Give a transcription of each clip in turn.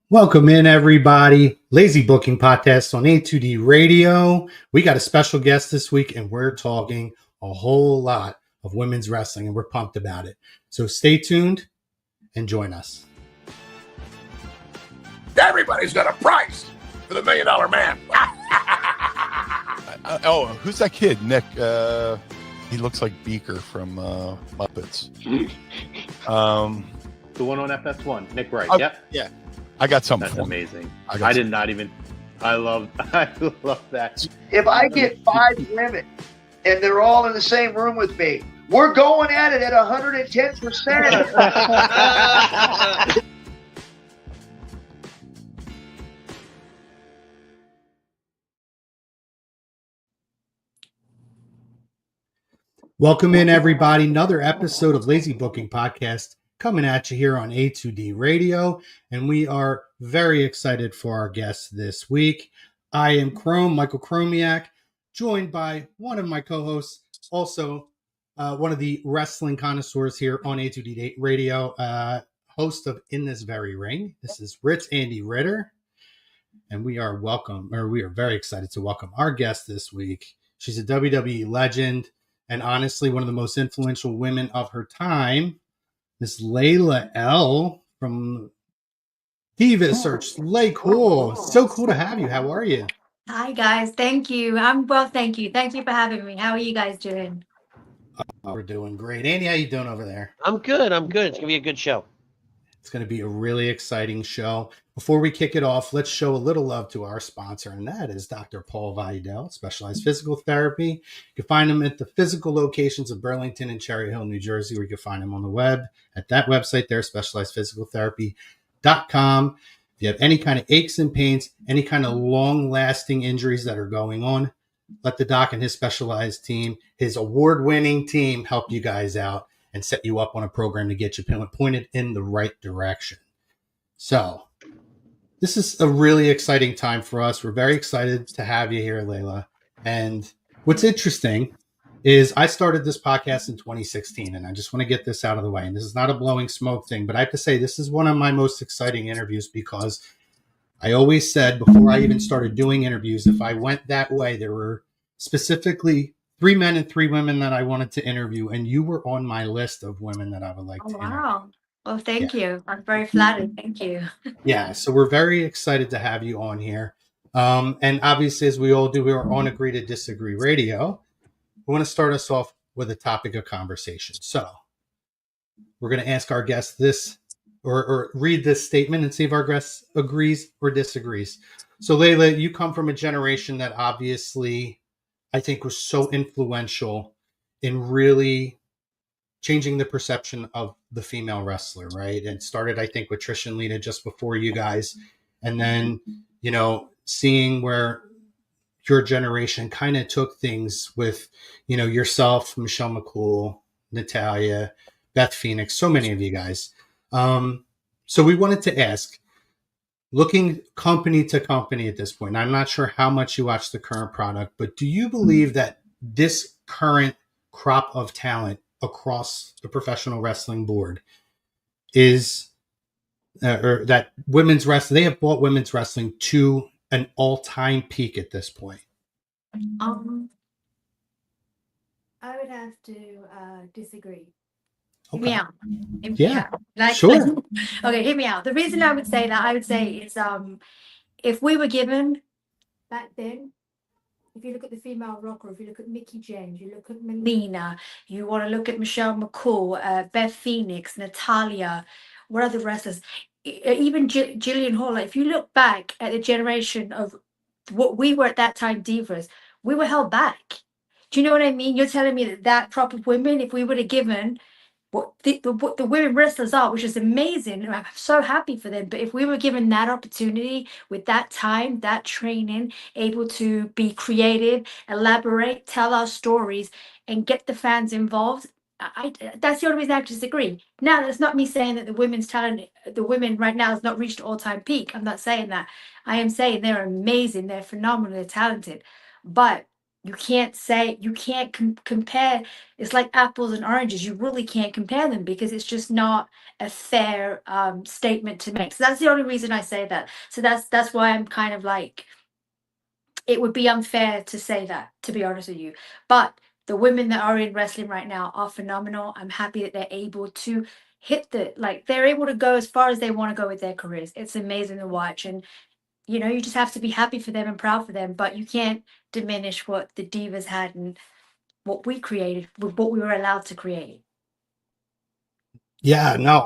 Welcome in, everybody. Lazy Booking Podcast on A2D Radio. We got a special guest this week, and we're talking a whole lot of women's wrestling, and we're pumped about it. So stay tuned and join us. Everybody's got a price for the $1 Million Man. Who's that kid? Nick. He looks like Beaker from Muppets. The one on FS1, Nick Wright. Oh, Yep. Yeah. I got something. That's for amazing. I did not even. I love that. If I get 5 women and they're all in the same room with me, we're going at it at 110%. Welcome in, everybody. Another episode of Lazy Booking Podcast coming at you here on A2D Radio, and we are very excited for our guests this week. I am Michael Chromiak, joined by one of my co-hosts, also one of the wrestling connoisseurs here on A2D Radio, host of In This Very Ring. This is Andy Ritter, and we are very excited to welcome our guest this week. She's a WWE legend, and honestly, one of the most influential women of her time, Miss Layla L from Diva Search LayCool. So cool to have you. How are you? Hi, guys. Thank you. I'm well, thank you. Thank you for having me. How are you guys doing? We're doing great. Andy, how you doing over there? I'm good. It's going to be a good show. It's going to be a really exciting show. Before we kick it off, let's show a little love to our sponsor, and that is Dr. Paul Vidal, Specialized Physical Therapy. You can find him at the physical locations of Burlington and Cherry Hill, New Jersey, or you can find him on the web at that website there, specializedphysicaltherapy.com. If you have any kind of aches and pains, any kind of long-lasting injuries that are going on, let the doc and his specialized team, his award-winning team, help you guys out and set you up on a program to get you pointed in the right direction. So this is a really exciting time for us. We're very excited to have you here, Layla. And what's interesting is I started this podcast in 2016, and I just want to get this out of the way. And this is not a blowing smoke thing, but I have to say this is one of my most exciting interviews because I always said before I even started doing interviews, if I went that way, there were specifically 3 men and 3 women that I wanted to interview, and you were on my list of women that I would like to interview. Wow. Well, thank you. I'm very flattered. Thank you. Yeah, so we're very excited to have you on here. And obviously, as we all do, we are on Agree to Disagree Radio. We want to start us off with a topic of conversation. So we're going to ask our guest this or read this statement and see if our guest agrees or disagrees. So Layla, you come from a generation that obviously I think was so influential in really changing the perception of the female wrestler, right? And started, I think, with Trish and Lita just before you guys. And then, seeing where your generation kind of took things with, yourself, Michelle McCool, Natalia, Beth Phoenix, so many of you guys. So we wanted to ask, looking company to company at this point, I'm not sure how much you watch the current product, but do you believe that this current crop of talent across the professional wrestling board is, or that women's wrestling, they have brought women's wrestling to an all-time peak at this point? I would have to disagree. Okay. Hear me out. Yeah, Like, sure. Okay, hear me out. The reason I would say that, I would say it's if we were given back then, if you look at the female rocker, if you look at Mickie James, you look at Melina, you want to look at Michelle McCool, Beth Phoenix, Natalia, what other wrestlers, even Jillian Hall. Like, if you look back at the generation of what we were at that time, divas, we were held back. Do you know what I mean? You're telling me that crop of women, if we would have given what the women wrestlers are, which is amazing, and I'm so happy for them, but if we were given that opportunity with that time, that training, able to be creative, elaborate, tell our stories, and get the fans involved, that's the only reason I disagree. Now, that's not me saying that the women's talent, the women right now has not reached all-time peak. I'm not saying that. I am saying they're amazing, they're phenomenal, they're talented, but You can't compare. It's like apples and oranges. You really can't compare them because it's just not a fair statement to make. So that's the only reason I say that. So that's why I'm kind of like, it would be unfair to say that, to be honest with you. But the women that are in wrestling right now are phenomenal. I'm happy that they're able to they're able to go as far as they want to go with their careers. It's amazing to watch. And you just have to be happy for them and proud for them, but you can't diminish what the divas had and what we created, with what we were allowed to create. Yeah, no,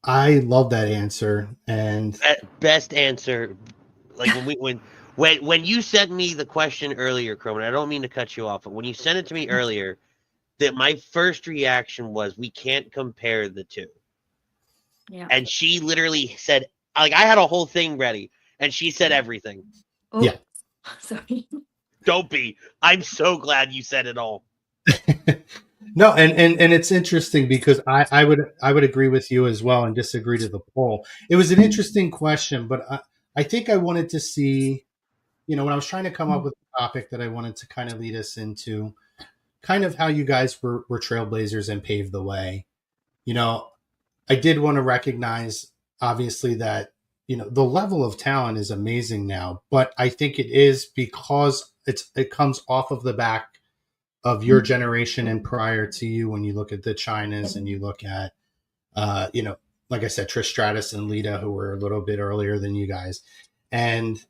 I love that answer, and Best answer. Like when you sent me the question earlier, Croman, I don't mean to cut you off, but when you sent it to me earlier, that my first reaction was we can't compare the two. Yeah. And she literally said, like, I had a whole thing ready, and she said everything. Oh, Yeah. Sorry. Don't be. I'm so glad you said it all. no, and it's interesting because I would agree with you as well and disagree to the poll. It was an interesting question, but I think I wanted to see, when I was trying to come up with a topic that I wanted to kind of lead us into, kind of how you guys were trailblazers and paved the way. I did want to recognize, obviously, that the level of talent is amazing now, but I think it is because it comes off of the back of your generation and prior to you. When you look at the Chinas and you look at, like I said, Trish Stratus and Lita, who were a little bit earlier than you guys, and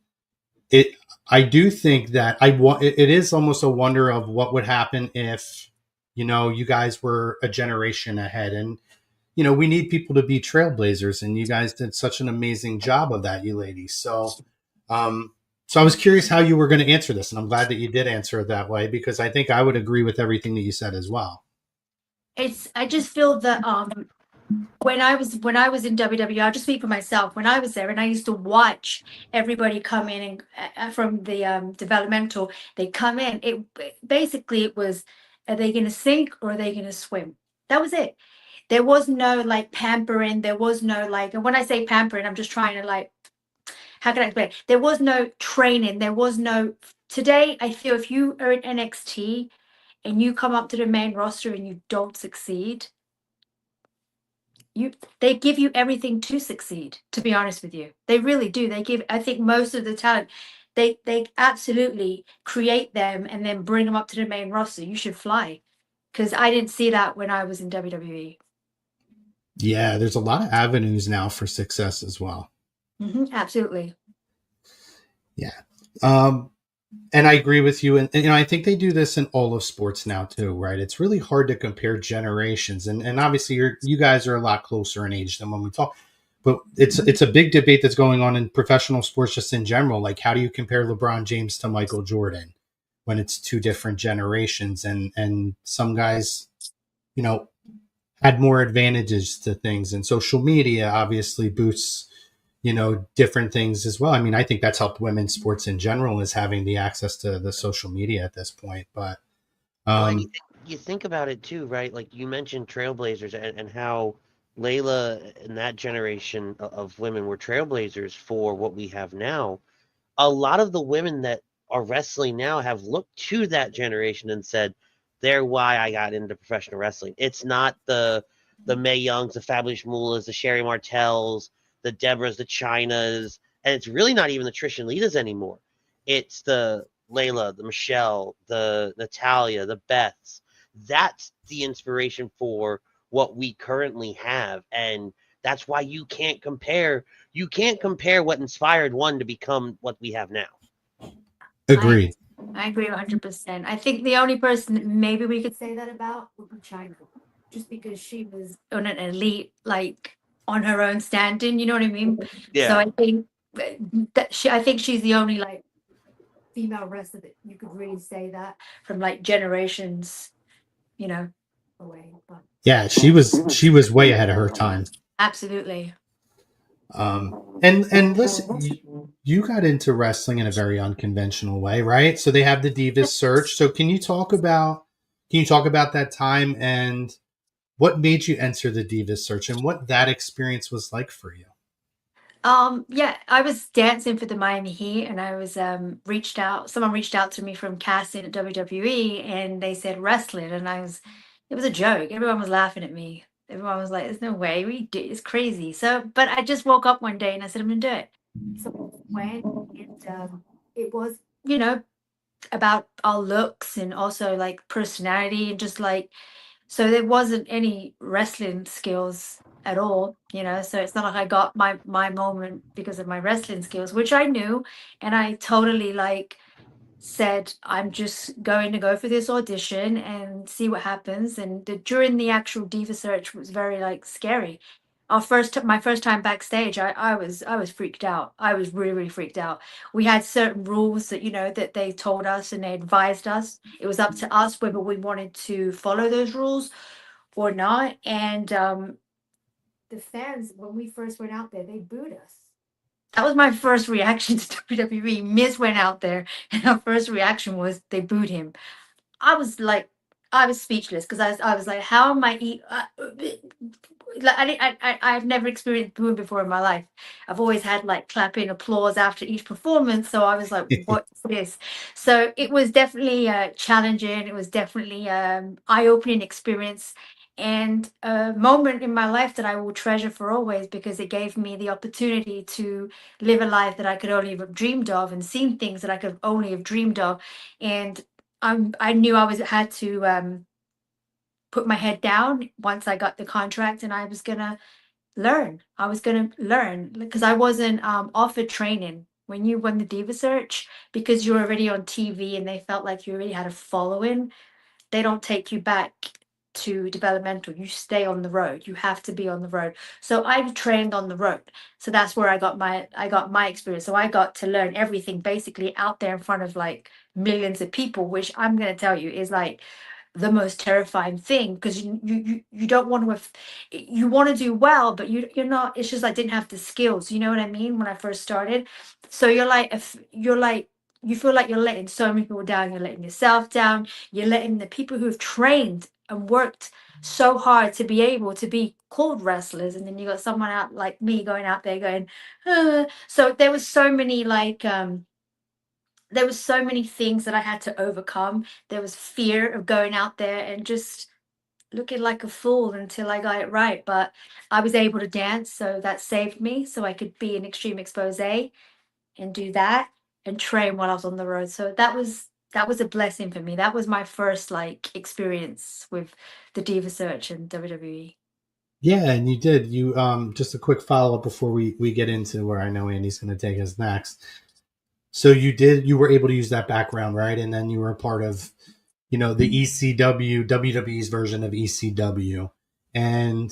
I do think that it is almost a wonder of what would happen if, you guys were a generation ahead. And, we need people to be trailblazers, and you guys did such an amazing job of that, you ladies. So, so I was curious how you were going to answer this, and I'm glad that you did answer it that way, because I think I would agree with everything that you said as well. I just feel that when I was in WWE, I'll just speak for myself. When I was there, and I used to watch everybody come in and from the developmental, they come in. It was, are they going to sink or are they going to swim? That was it. There was no pampering. There was no and when I say pampering, I'm just trying to how can I explain? There was no training. There was no. Today, I feel if you are in NXT and you come up to the main roster and you don't succeed, they give you everything to succeed. To be honest with you, they really do. I think most of the talent, they absolutely create them and then bring them up to the main roster. You should fly, because I didn't see that when I was in WWE. Yeah, there's a lot of avenues now for success as well. Absolutely. Yeah. And I agree with you. And I think they do this in all of sports now too, right? It's really hard to compare generations. And obviously you guys are a lot closer in age than when we talk. But it's a big debate that's going on in professional sports just in general. Like, how do you compare LeBron James to Michael Jordan when it's two different generations? And some guys, had more advantages to things. And social media obviously boosts, different things as well. I mean, I think that's helped women's sports in general, is having the access to the social media at this point. But you think about it too, right? Like you mentioned trailblazers and how Layla and that generation of women were trailblazers for what we have now. A lot of the women that are wrestling now have looked to that generation and said, they're why I got into professional wrestling. It's not the Mae Youngs, the Fabulous Moolahs, the Sherry Martells, the Debras, the Chinas, and it's really not even the Trish and Litas anymore. It's the Layla, the Michelle, the Natalia, the Beths. That's the inspiration for what we currently have, and that's why you can't compare. You can't compare what inspired one to become what we have now. agreed. I agree 100%. I think the only person that maybe we could say that about would be China, just because she was on an elite, on her own standing. You know what I mean? Yeah. So I think I think she's the only female wrestler that you could really say that from generations, away. But Yeah, she was way ahead of her time. absolutely. And listen, you got into wrestling in a very unconventional way, right? So they have the Diva Search. So can you talk about that time and what made you enter the Diva Search and what that experience was like for you? Yeah, I was dancing for the Miami Heat, and I was someone reached out to me from casting at WWE, and they said wrestling, and it was a joke. Everyone was laughing at me. Everyone was like, "There's no way we do. It's crazy." So, but I just woke up one day and I said, "I'm gonna do it." So when it was, about our looks and also like personality and just like, so there wasn't any wrestling skills at all, so it's not like I got my moment because of my wrestling skills, which I knew. And I totally like said, I'm just going to go for this audition and see what happens. And during the actual Diva search was very like scary. My first time backstage, I was freaked out. I was really, really freaked out. We had certain rules that, that they told us and they advised us. It was up to us whether we wanted to follow those rules or not. And the fans, when we first went out there, they booed us. That was my first reaction to WWE. Miz went out there, and our first reaction was they booed him. I was like, I was speechless because I was like, how am I eat? Like I've never experienced booing before in my life. I've always had like clapping applause after each performance. So I was like, what's this? So it was definitely challenging. It was definitely eye-opening experience and a moment in my life that I will treasure for always because it gave me the opportunity to live a life that I could only have dreamed of and seen things that I could only have dreamed of. And I knew had to put my head down once I got the contract, and I was gonna learn. I was gonna learn because I wasn't offered training when you won the Diva Search because you're already on TV and they felt like you already had a following. They don't take you back to developmental. You stay on the road. You have to be on the road. So I've trained on the road. So that's where I got my experience. So I got to learn everything basically out there in front of like millions of people, which I'm gonna tell you is like the most terrifying thing because you don't want to you want to do well, but you're not. It's just I didn't have the skills. You know what I mean? When I first started, so you're like if you're like you feel like you're letting so many people down. You're letting yourself down. You're letting the people who have trained and worked so hard to be able to be called wrestlers, and then you got someone out like me going out there going, so there was so many like there was so many things that I had to overcome. There was fear of going out there and just looking like a fool until I got it right. But I was able to dance, so that saved me. So I could be an extreme expose and do that and train while I was on the road. So that was a blessing for me. That was my first like experience with the Diva Search and WWE. Yeah, and you did. You just a quick follow up before we get into where I know Andy's going to take us next. So you were able to use that background, right? And then you were a part of, the ECW, WWE's version of ECW. And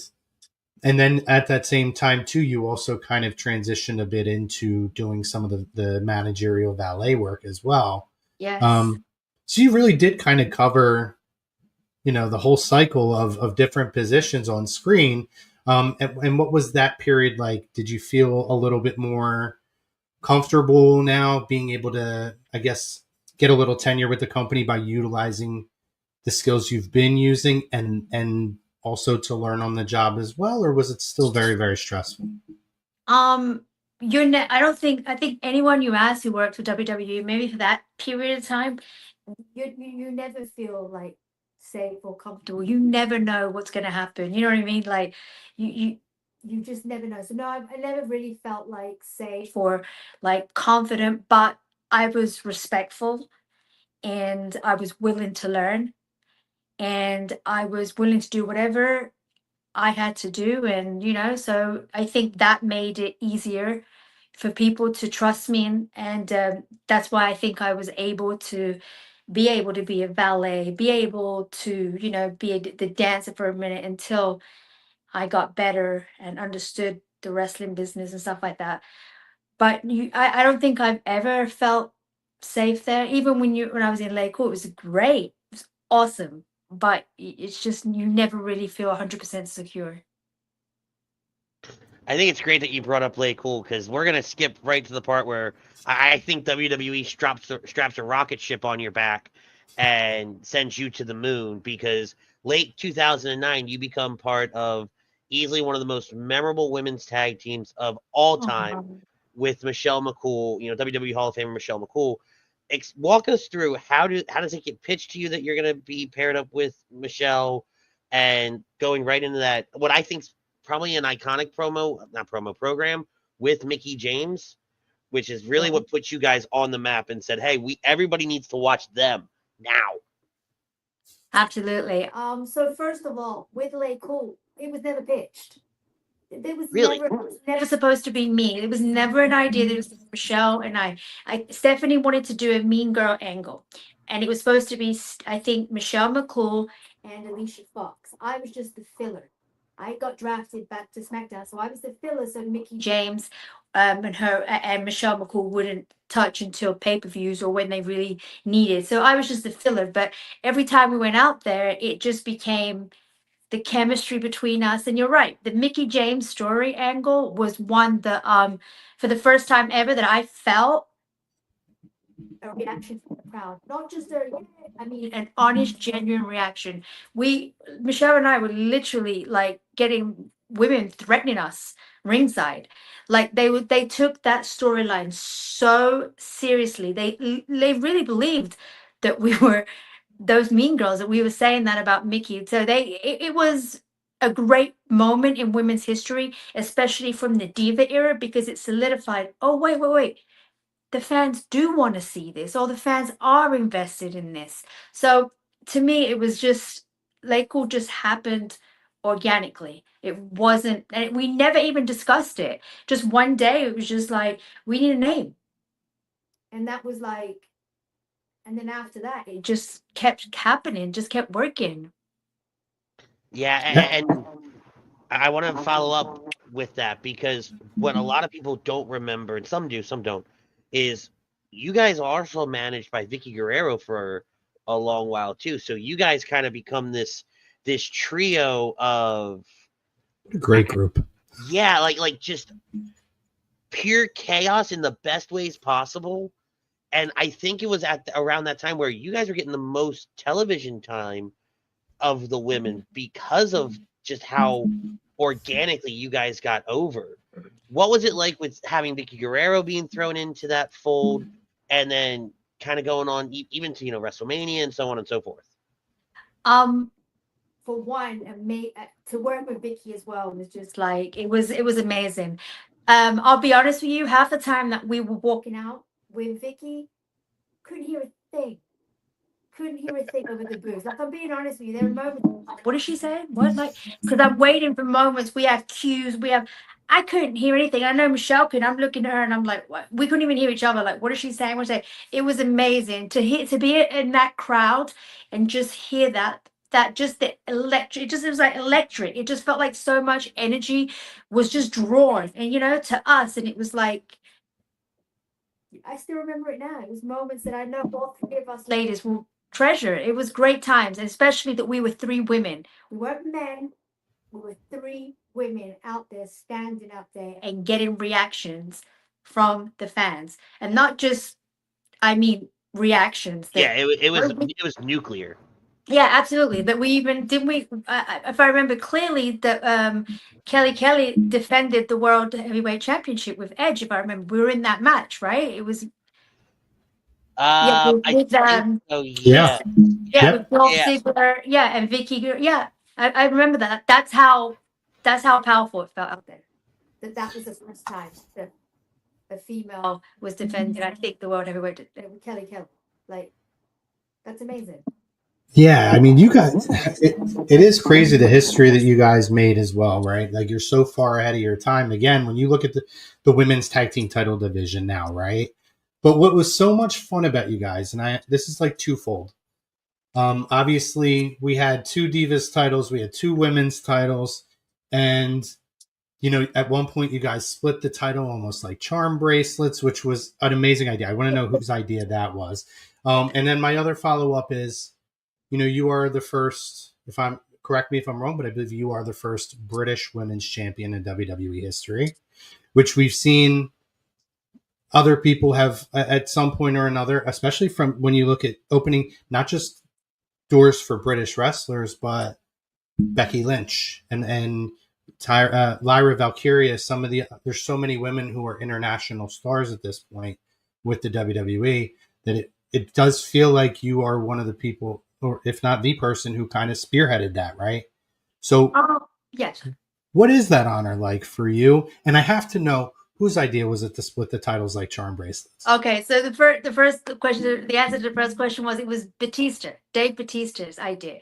then at that same time too, you also kind of transitioned a bit into doing some of the managerial valet work as well. Yes. So you really did kind of cover, the whole cycle of different positions on screen. And what was that period like? Did you feel a little bit more comfortable now being able to, I guess, get a little tenure with the company by utilizing the skills you've been using and also to learn on the job as well, or was it still very, very stressful? I think anyone you ask who worked for WWE, maybe for that period of time, you never feel like safe or comfortable. You never know what's going to happen. You know what I mean? Like you you you just never know. So no, I never really felt like safe or like confident, but I was respectful and I was willing to learn and I was willing to do whatever I had to do. And, so I think that made it easier for people to trust me. And that's why I think I was able to be a valet, be able to, be the dancer for a minute until I got better and understood the wrestling business and stuff like that. But I don't think I've ever felt safe there. Even when I was in LayCool, it was great. It was awesome. But it's just you never really feel 100% secure. I think it's great that you brought up LayCool because we're gonna skip right to the part where I think WWE straps a rocket ship on your back and sends you to the moon because late 2009 you become part of easily one of the most memorable women's tag teams of all time with Michelle McCool, WWE Hall of Famer Michelle McCool. Walk us through how does it get pitched to you that you're going to be paired up with Michelle, and going right into that, what I think is probably an iconic program with Mickie James, which is really what put you guys on the map and said, hey, everybody needs to watch them now. Absolutely. So first of all, with LayCool, it was never pitched. It was Really? never supposed to be me. It was never an idea. It was Michelle and I. Stephanie wanted to do a mean girl angle, and it was supposed to be, I think, Michelle McCool and Alicia Fox. I was just the filler. I got drafted back to SmackDown, so I was the filler. So Mickie James, and her and Michelle McCool wouldn't touch until pay-per-views or when they really needed. So I was just the filler. But every time we went out there, it just became the chemistry between us. And you're right, the Mickie James story angle was one that for the first time ever that I felt a reaction from the crowd, not just an honest, genuine reaction. Michelle and I were literally like getting women threatening us ringside. Like they took that storyline so seriously. They really believed that we were those mean girls, that we were saying that about Mickie. So it was a great moment in women's history, especially from the Diva era, because it solidified, oh, wait. The fans do want to see this, or the fans are invested in this. So to me, it was just, LayCool just happened organically. It wasn't, and we never even discussed it. Just one day, it was just like, we need a name. And that was like, and then after that, it just kept happening, just kept working. Yeah, and I want to follow up with that, because what a lot of people don't remember, and some do, some don't, is you guys are also managed by Vicky Guerrero for a long while too. So you guys kind of become this trio of Great group. Yeah, like just pure chaos in the best ways possible. And I think it was around that time where you guys were getting the most television time of the women because of just how organically you guys got over. What was it like with having Vicky Guerrero being thrown into that fold, and then kind of going on even to WrestleMania and so on and so forth? For one, to work with Vicky as well was just like it was amazing. I'll be honest with you, half the time that we were walking out with Vicky, couldn't hear a thing. Couldn't hear a thing over the booth. Like, I'm being honest with you, there were moments, what is she saying? What? Like, because I'm waiting for moments. We have cues. I couldn't hear anything. I know Michelle could. I'm looking at her and I'm like, what? We couldn't even hear each other. Like, what is she saying? What is she saying? It was amazing to be in that crowd and just hear that just the electric, it was like electric. It just felt like so much energy was just drawn, and to us, and it was like, I still remember it now. It was moments that I know all three of us ladies will treasure. It was great times, and especially that we were three women. We weren't men. We were three women out there, standing out there and getting reactions from the fans, and not just, reactions. Yeah, it was nuclear. Yeah, absolutely. That we even didn't we? If I remember clearly, that Kelly defended the World Heavyweight Championship with Edge. If I remember, we were in that match, right? It was I think so, yeah. With Dolph Ziggler, and Vicky, I remember that. That's how powerful it felt out there. That was the first time that a female was defending, I think, the World Heavyweight Kelly. Like, that's amazing. Yeah, I mean, you guys, it is crazy the history that you guys made as well, right? Like, you're so far ahead of your time. Again, when you look at the women's tag team title division now, right? But what was so much fun about you guys, and this is like twofold. Obviously, we had 2 Divas titles, we had 2 women's titles, and at one point you guys split the title almost like charm bracelets, which was an amazing idea. I want to know whose idea that was. And then my other follow-up is, you are the first, correct me if I'm wrong, but I believe you are the first British women's champion in WWE history, which we've seen other people have at some point or another, especially from when you look at opening not just doors for British wrestlers, but Becky Lynch and Lyra Valkyria, there's so many women who are international stars at this point with the WWE that it does feel like you are one of the people, or if not the person, who kind of spearheaded that, right? So, Yes. what is that honor like for you? And I have to know, whose idea was it to split the titles like charm bracelets? Okay, so the first question, the answer to the first question was it was Batista, Dave Batista's idea.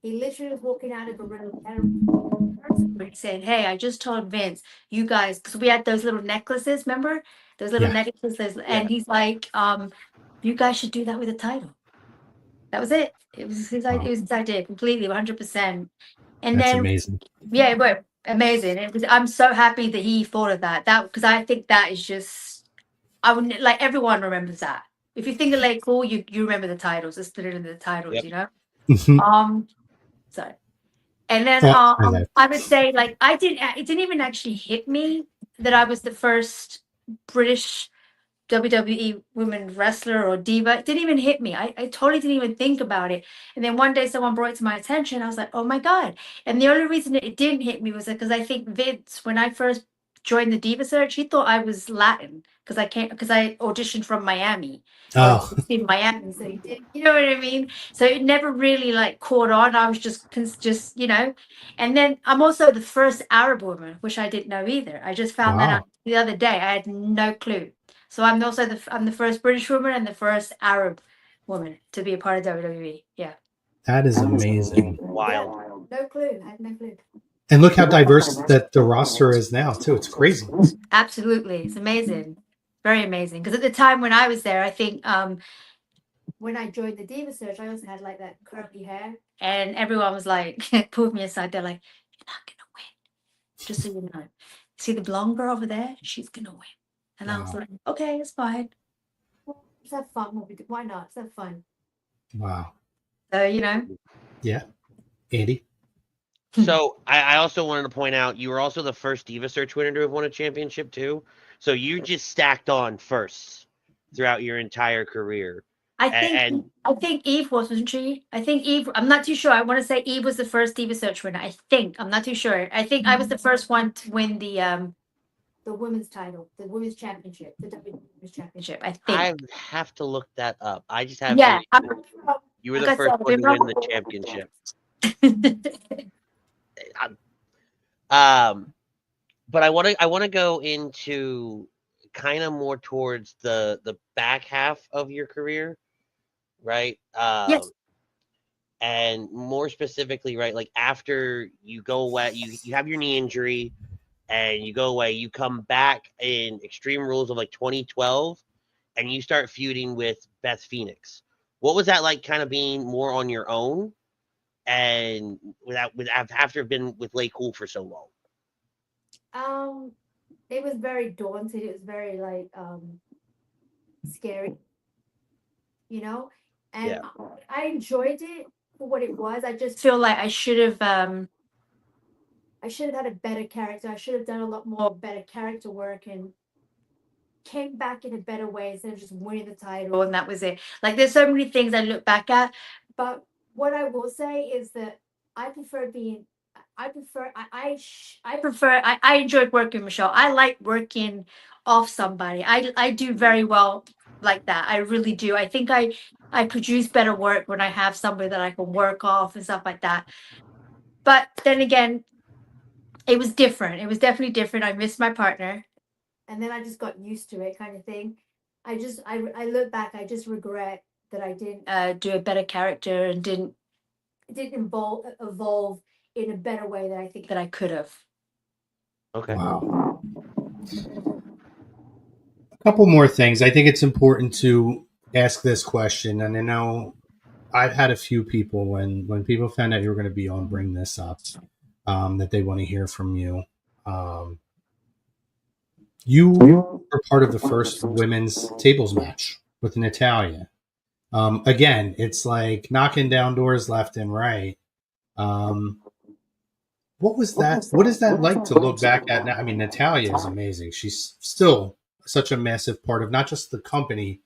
He literally was walking out of a room and said, "Hey, I just told Vince, you guys, because we had those little necklaces, remember those little Yeah. necklaces?" And he's like, "You guys should do that with a title." That was it. It was his idea. Wow. It was his idea completely, 100%. And That's then amazing. yeah, it was amazing. It was. I'm so happy that he thought of that. That because I think that is just. I would like everyone remembers that. If you think of LayCool, you remember the titles. It's literally the titles, Yep. you know. Mhm. So, and then Oh, I know. I would say like it didn't even actually hit me that I was the first British WWE women wrestler or diva. It didn't even hit me. I totally didn't even think about it. And then one day someone brought it to my attention. I was like, oh my God. And the only reason it didn't hit me was because I think Vince, when I first joined the Diva Search, he thought I was Latin because I auditioned from Miami. Oh, In Miami. So he did, you know what I mean? So it never really like caught on. I was just and then I'm also the first Arab woman, which I didn't know either. I just found that wow. out the other day. I had no clue. So I'm also I'm the first British woman and the first Arab woman to be a part of WWE. Yeah. That is amazing. Wild. No clue. I had no clue. And look how diverse that the roster is now, too. It's crazy. Absolutely. It's amazing. Very amazing. Because at the time when I was there, I think when I joined the Diva Search, I also had like that curly hair. And everyone was like, pulled me aside. They're like, you're not going to win. Just so you know. See the blonde girl over there? She's going to win. And I was Wow. like, okay, it's fine. Let's have fun. Why not? Let's have fun. Wow. So, you know. Yeah. Andy? So I also wanted to point out you were also the first Diva Search winner to have won a championship too. So you just stacked on firsts throughout your entire career. I think Eve wasn't she? I think Eve. I'm not too sure. I want to say Eve was the first Diva Search winner. I think. I'm not too sure. I think I was the first one to win the women's title, the women's championship, the WWE Women's Championship. I think. I have to look that up. I just have Yeah. you were the first one to win the championship. But I want to go into kind of more towards the back half of your career, right? Yes. And more specifically, right, like after you go away, you have your knee injury, and you go away, you come back in Extreme Rules of like 2012, and you start feuding with Beth Phoenix. What was that like, kind of being more on your own, and after been with LayCool for so long? It was very daunting. It was very like scary, you know. And Yeah. I enjoyed it for what it was. I just feel like I should have had a better character. I should have done a lot more better character work and came back in a better way instead of just winning the title and that was it. Like there's so many things I look back at, but what I will say is that I enjoyed working with Michelle. I like working off somebody. I do very well like that. I really do. I think I produce better work when I have somebody that I can work off and stuff like that. But then again, it was different. It was definitely different. I missed my partner. And then I just got used to it, kind of thing. I look back, I just regret that I didn't do a better character and didn't evolve in a better way that I think that I could have. Okay. Wow. A couple more things. I think it's important to ask this question, and I know I've had a few people when people found out you were going to be on bring this up, that they want to hear from you. You were part of the first women's tables match with Natalia. Again, it's like knocking down doors left and right. What was that? What is that like to look back at now? I mean, Natalia is amazing. She's still such a massive part of not just the company,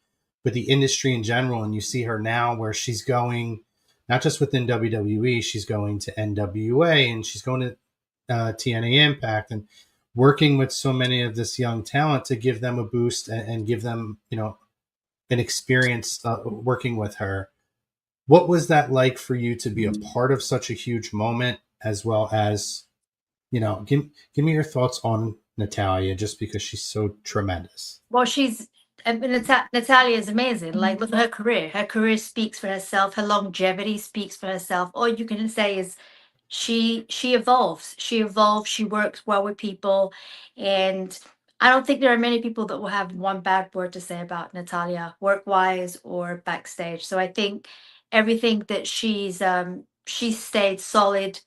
but the industry in general. And you see her now where she's going, not just within WWE, she's going to NWA and she's going to TNA Impact, and working with so many of this young talent to give them a boost and give them, an experience working with her. What was that like for you to be a part of such a huge moment, as well as, give me your thoughts on Natalia, just because she's so tremendous. Well, Natalia is amazing. Like, look at her career. Her career speaks for herself. Her longevity speaks for herself. All you can say is she evolves. She evolves. She works well with people, and I don't think there are many people that will have one bad word to say about Natalia, work wise or backstage. So I think everything that she's stayed solid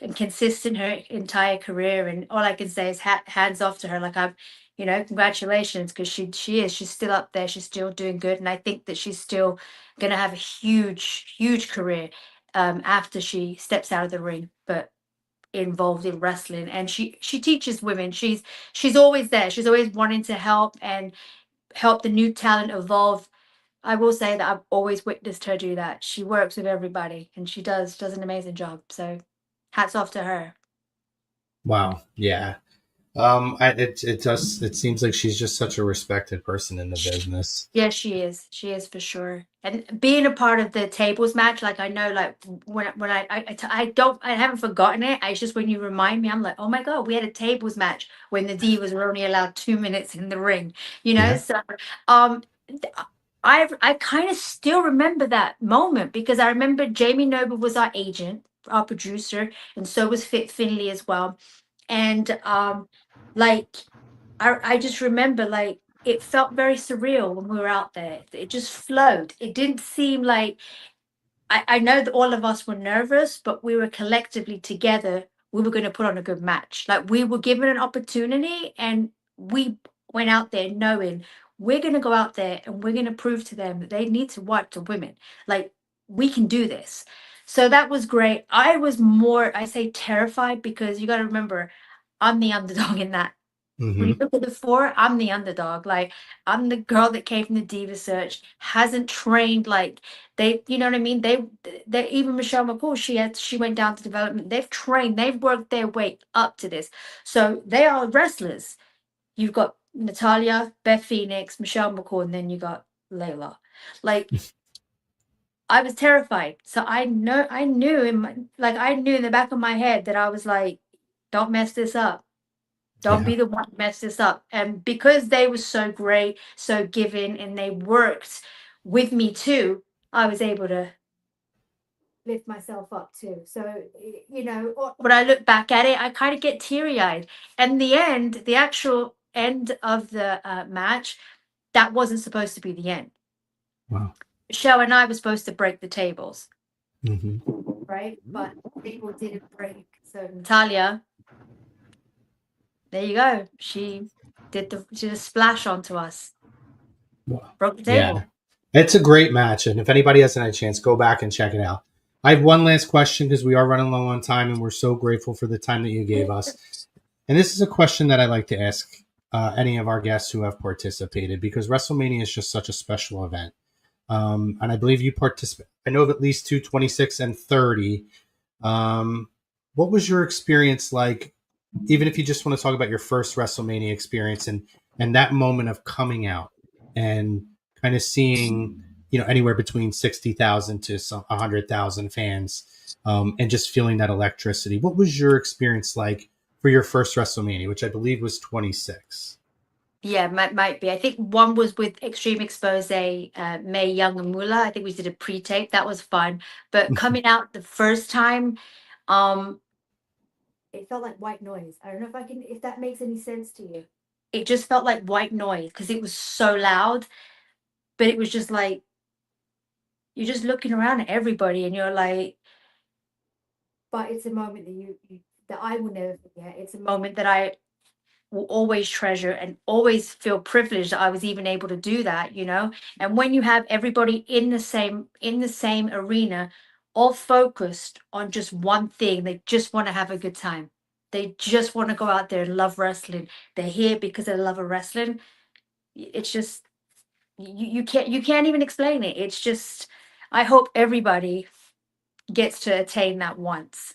and consistent her entire career, and all I can say is hands off to her. Like, congratulations, because she's still up there, she's still doing good, and I think that she's still gonna have a huge career after she steps out of the ring, but involved in wrestling. And she teaches women. She's always there, she's always wanting to help and help the new talent evolve. I will say that I've always witnessed her do that. She works with everybody, and she does an amazing job. So hats off to her. Wow. Yeah. It seems like she's just such a respected person in the business. Yeah, she is. She is for sure. And being a part of the tables match, like, I know, like, when I haven't forgotten it. It's just when you remind me, I'm like, oh my God, we had a tables match when the Divas were only allowed 2 minutes in the ring. Yeah. So, I kind of still remember that moment, because I remember Jamie Noble was our agent, our producer, and so was Fit Finley as well. And like, I just remember, like, it felt very surreal when we were out there. It just flowed. It didn't seem like, I know that all of us were nervous, but we were collectively together. We were going to put on a good match. Like, we were given an opportunity, and we went out there knowing we're going to go out there and we're going to prove to them that they need to watch the women. Like, we can do this. So that was great. I was more, I say, terrified, because you got to remember, I'm the underdog in that. When you Mm-hmm. look at the four, I'm the underdog. Like, I'm the girl that came from the Diva Search, hasn't trained. Like, they, you know what I mean? They even Michelle McCool, she went down to development. They've trained, they've worked their way up to this. So they are wrestlers. You've got Natalia, Beth Phoenix, Michelle McCool, and then you got Layla. Like, I was terrified. So I knew in the back of my head that I was like, don't mess this up. Don't Yeah. be the one to mess this up. And because they were so great, so giving, and they worked with me too, I was able to lift myself up too. So, when I look back at it, I kind of get teary eyed. And the actual end of the match, that wasn't supposed to be the end. Wow. Michelle and I were supposed to break the tables, Mm-hmm. right? But people didn't break. So Natalia, there you go. She did a splash onto us. Wow. Broke the table. Yeah. It's a great match, and if anybody hasn't had a chance, go back and check it out. I have one last question, because we are running low on time, and we're so grateful for the time that you gave us. And this is a question that I like to ask any of our guests who have participated, because WrestleMania is just such a special event. And I believe you participate. I know of at least 226 and 30. What was your experience like? Even if you just want to talk about your first WrestleMania experience, and that moment of coming out and kind of seeing, anywhere between 60,000 to 100,000 fans, and just feeling that electricity. What was your experience like for your first WrestleMania, which I believe was 26? Yeah, might be. I think one was with Extreme Expose, May Young and Mula. I think we did a pre-tape. That was fun. But coming out the first time, it felt like white noise. I don't know if that makes any sense to you. It just felt like white noise, because it was so loud. But it was just like, you're just looking around at everybody, and you're like, but it's a moment that I will never forget. It's a moment that I will always treasure, and always feel privileged that I was even able to do that. And when you have everybody in the same arena, all focused on just one thing, they just want to have a good time. They just want to go out there and love wrestling. They're here because they love wrestling. It's just, you can't even explain it. It's just, I hope everybody gets to attain that once.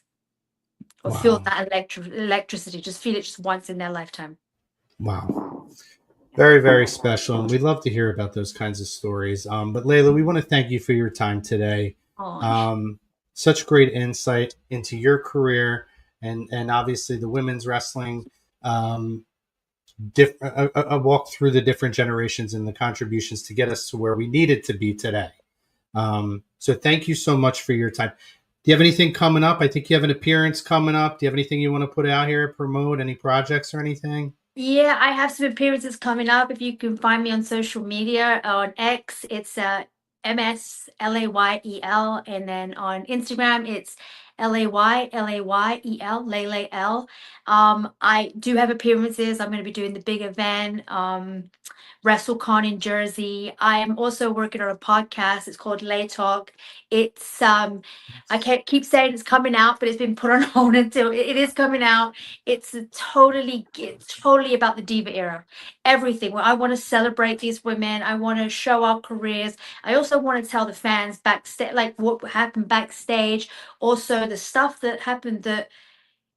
or feel Wow. that electricity. Just feel it just once in their lifetime. Wow. Very, very special. And we'd love to hear about those kinds of stories. But Layla, we want to thank you for your time today. Oh, Such great insight into your career and obviously the women's wrestling, a walk through the different generations and the contributions to get us to where we needed to be today. So thank you so much for your time. Do you have anything coming up? I think you have an appearance coming up. Do you have anything you want to put out here, promote, any projects or anything? yeah, I have some appearances coming up. If you can find me on social media, on X, it's MSLAYEL, and then on Instagram, it's LAYEL, Layla. I do have appearances. I'm going to be doing the big event, WrestleCon in Jersey. I am also working on a podcast. It's called Lay Talk. It's I can't keep saying it's coming out, but it's been put on hold until it is coming out. It's totally about the diva era. Everything. Well, I want to celebrate these women. I want to show our careers. I also want to tell the fans backstage, like what happened backstage. Also, the stuff that happened that,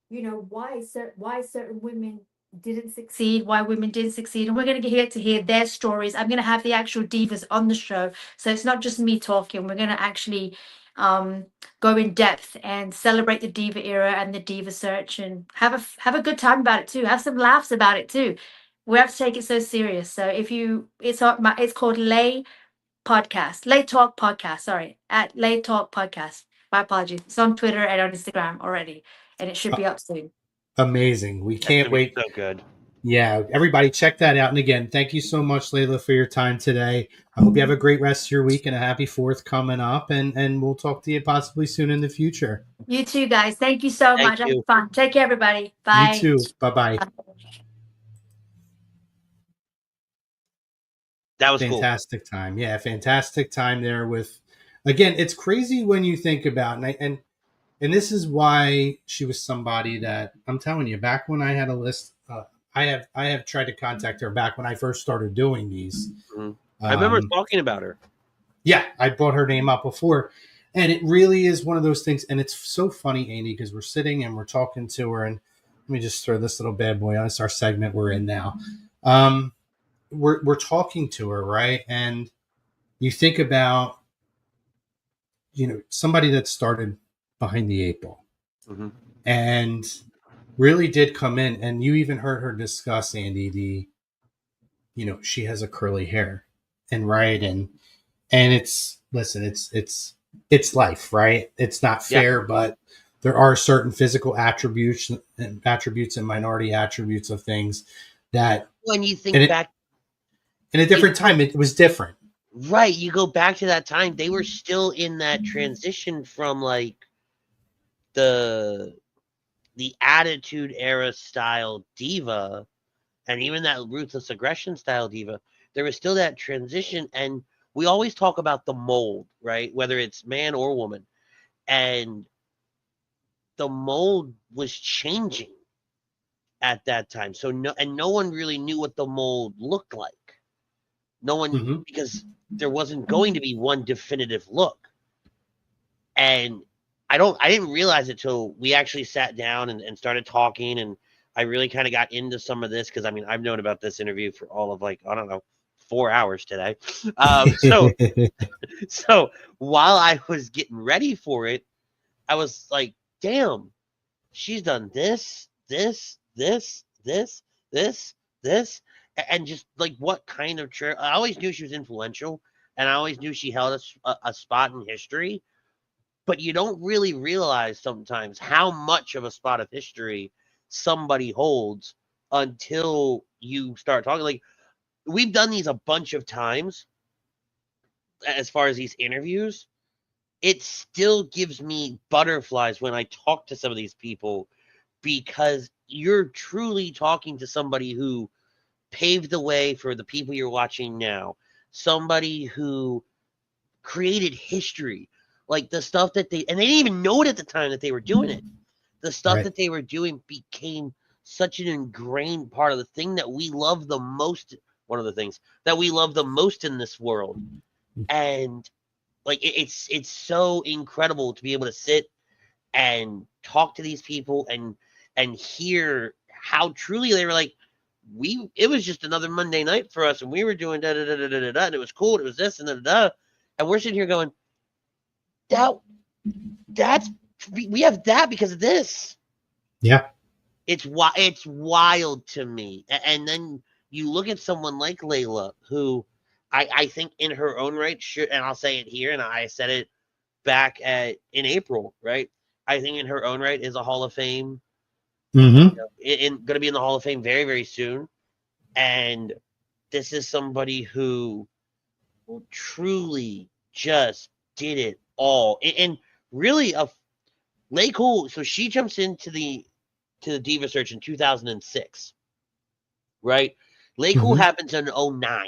why certain women didn't succeed, why women didn't succeed, and we're going to get to hear their stories. I'm going to have the actual divas on the show, so it's not just me talking. We're going to actually go in depth and celebrate the diva era and the diva search, and have a good time about it too. Have some laughs about it too. We have to take it so serious. So it's called Lay Talk Podcast. Sorry, at Lay Talk Podcast. My apologies. It's on Twitter and on Instagram already, and it should be up soon. Amazing. We can't wait. So good. Yeah, everybody check that out. And again, thank you so much, Layla, for your time today. I hope you have a great rest of your week and a happy 4th coming up. And we'll talk to you possibly soon in the future. You too, guys. Thank you so much. you. Have fun. Take care, everybody. Bye. You too. Bye-bye. That was fantastic time. Yeah, fantastic time there with, again, it's crazy when you think about, and this is why she was somebody that I'm telling you, back when I had a list, I have tried to contact her back when I first started doing these. Mm-hmm. I remember talking about her. Yeah, I brought her name up before. And it really is one of those things. And it's so funny, Andy, because we're sitting and we're talking to her. And let me just throw this little bad boy on. It's our segment we're in now. We're talking to her, right? And you think about, somebody that started behind the 8 ball and really did come in. And you even heard her discuss, Andy, she has a curly hair and right. And it's, listen, it's life, right? It's not fair, but there are certain physical attributes and minority attributes of things that when you think back in a different time, it was different. Right. You go back to that time, they were still in that transition from like the attitude era style diva and even that ruthless aggression style diva. There was still that transition, and we always talk about the mold, right? Whether it's man or woman. And the mold was changing at that time. So no one really knew what the mold looked like. No one, because there wasn't going to be one definitive look. And I didn't realize it till we actually sat down and started talking, and I really kind of got into some of this because I've known about this interview for all of 4 hours today. So while I was getting ready for it, I was like, damn, she's done this, and just like what kind of I always knew she was influential, and I always knew she held a spot in history, but you don't really realize sometimes how much of a spot of history somebody holds until you start talking. Like, we've done these a bunch of times as far as these interviews. It still gives me butterflies when I talk to some of these people, because you're truly talking to somebody who paved the way for the people you're watching now. Somebody who created history. Like the stuff that and they didn't even know it at the time that they were doing it. The stuff that they were doing became such an ingrained part of the thing that we love the most. One of the things that we love the most in this world. And like, it's so incredible to be able to sit and talk to these people and hear how truly they were like, it was just another Monday night for us, and we were doing da da da da da da, and it was cool, and it was this and da da da, and we're sitting here going, that's we have that because of this. Yeah. It's wild to me. And then you look at someone like Layla, who I think in her own right should, and I'll say it here, and I said it back in April, right? I think in her own right is a Hall of Fame. Mm-hmm. Going to be in the Hall of Fame very, very soon. And this is somebody who truly just did it all. And really, LayCool, so she jumps into the Diva Search in 2006, right? LayCool happens in 2009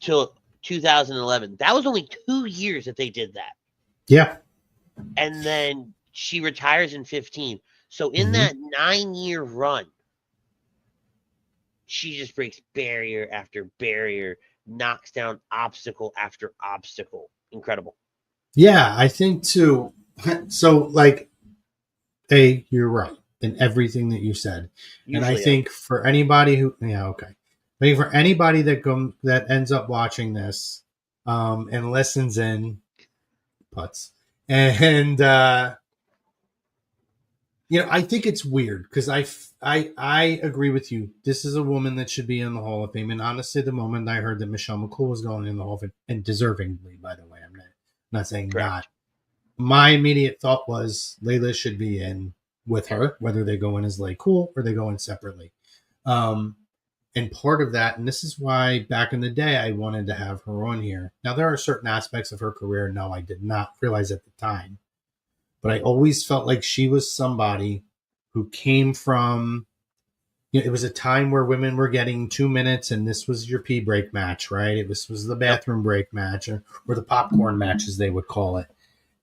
till 2011. That was only 2 years that they did that. Yeah. And then she retires in 15. So in that 9-year run, she just breaks barrier after barrier, knocks down obstacle after obstacle. Incredible. Yeah, I think too. So, like, you're right in everything that you said. Usually, and I think for anybody who, okay. I think for anybody that ends up watching this and listens in, putts, and I think it's weird because I agree with you. This is a woman that should be in the Hall of Fame. And honestly, the moment I heard that Michelle McCool was going in the Hall of Fame, and deservingly, by the way, I'm not saying Correct. not. My immediate thought was Layla should be in with her, whether they go in as LayCool or they go in separately. And part of that, and this is why back in the day I wanted to have her on here. Now, there are certain aspects of her career, no, I did not realize at the time. But I always felt like she was somebody who came from, it was a time where women were getting 2 minutes and this was your pee break match, right? This was the bathroom break match or the popcorn match, as they would call it.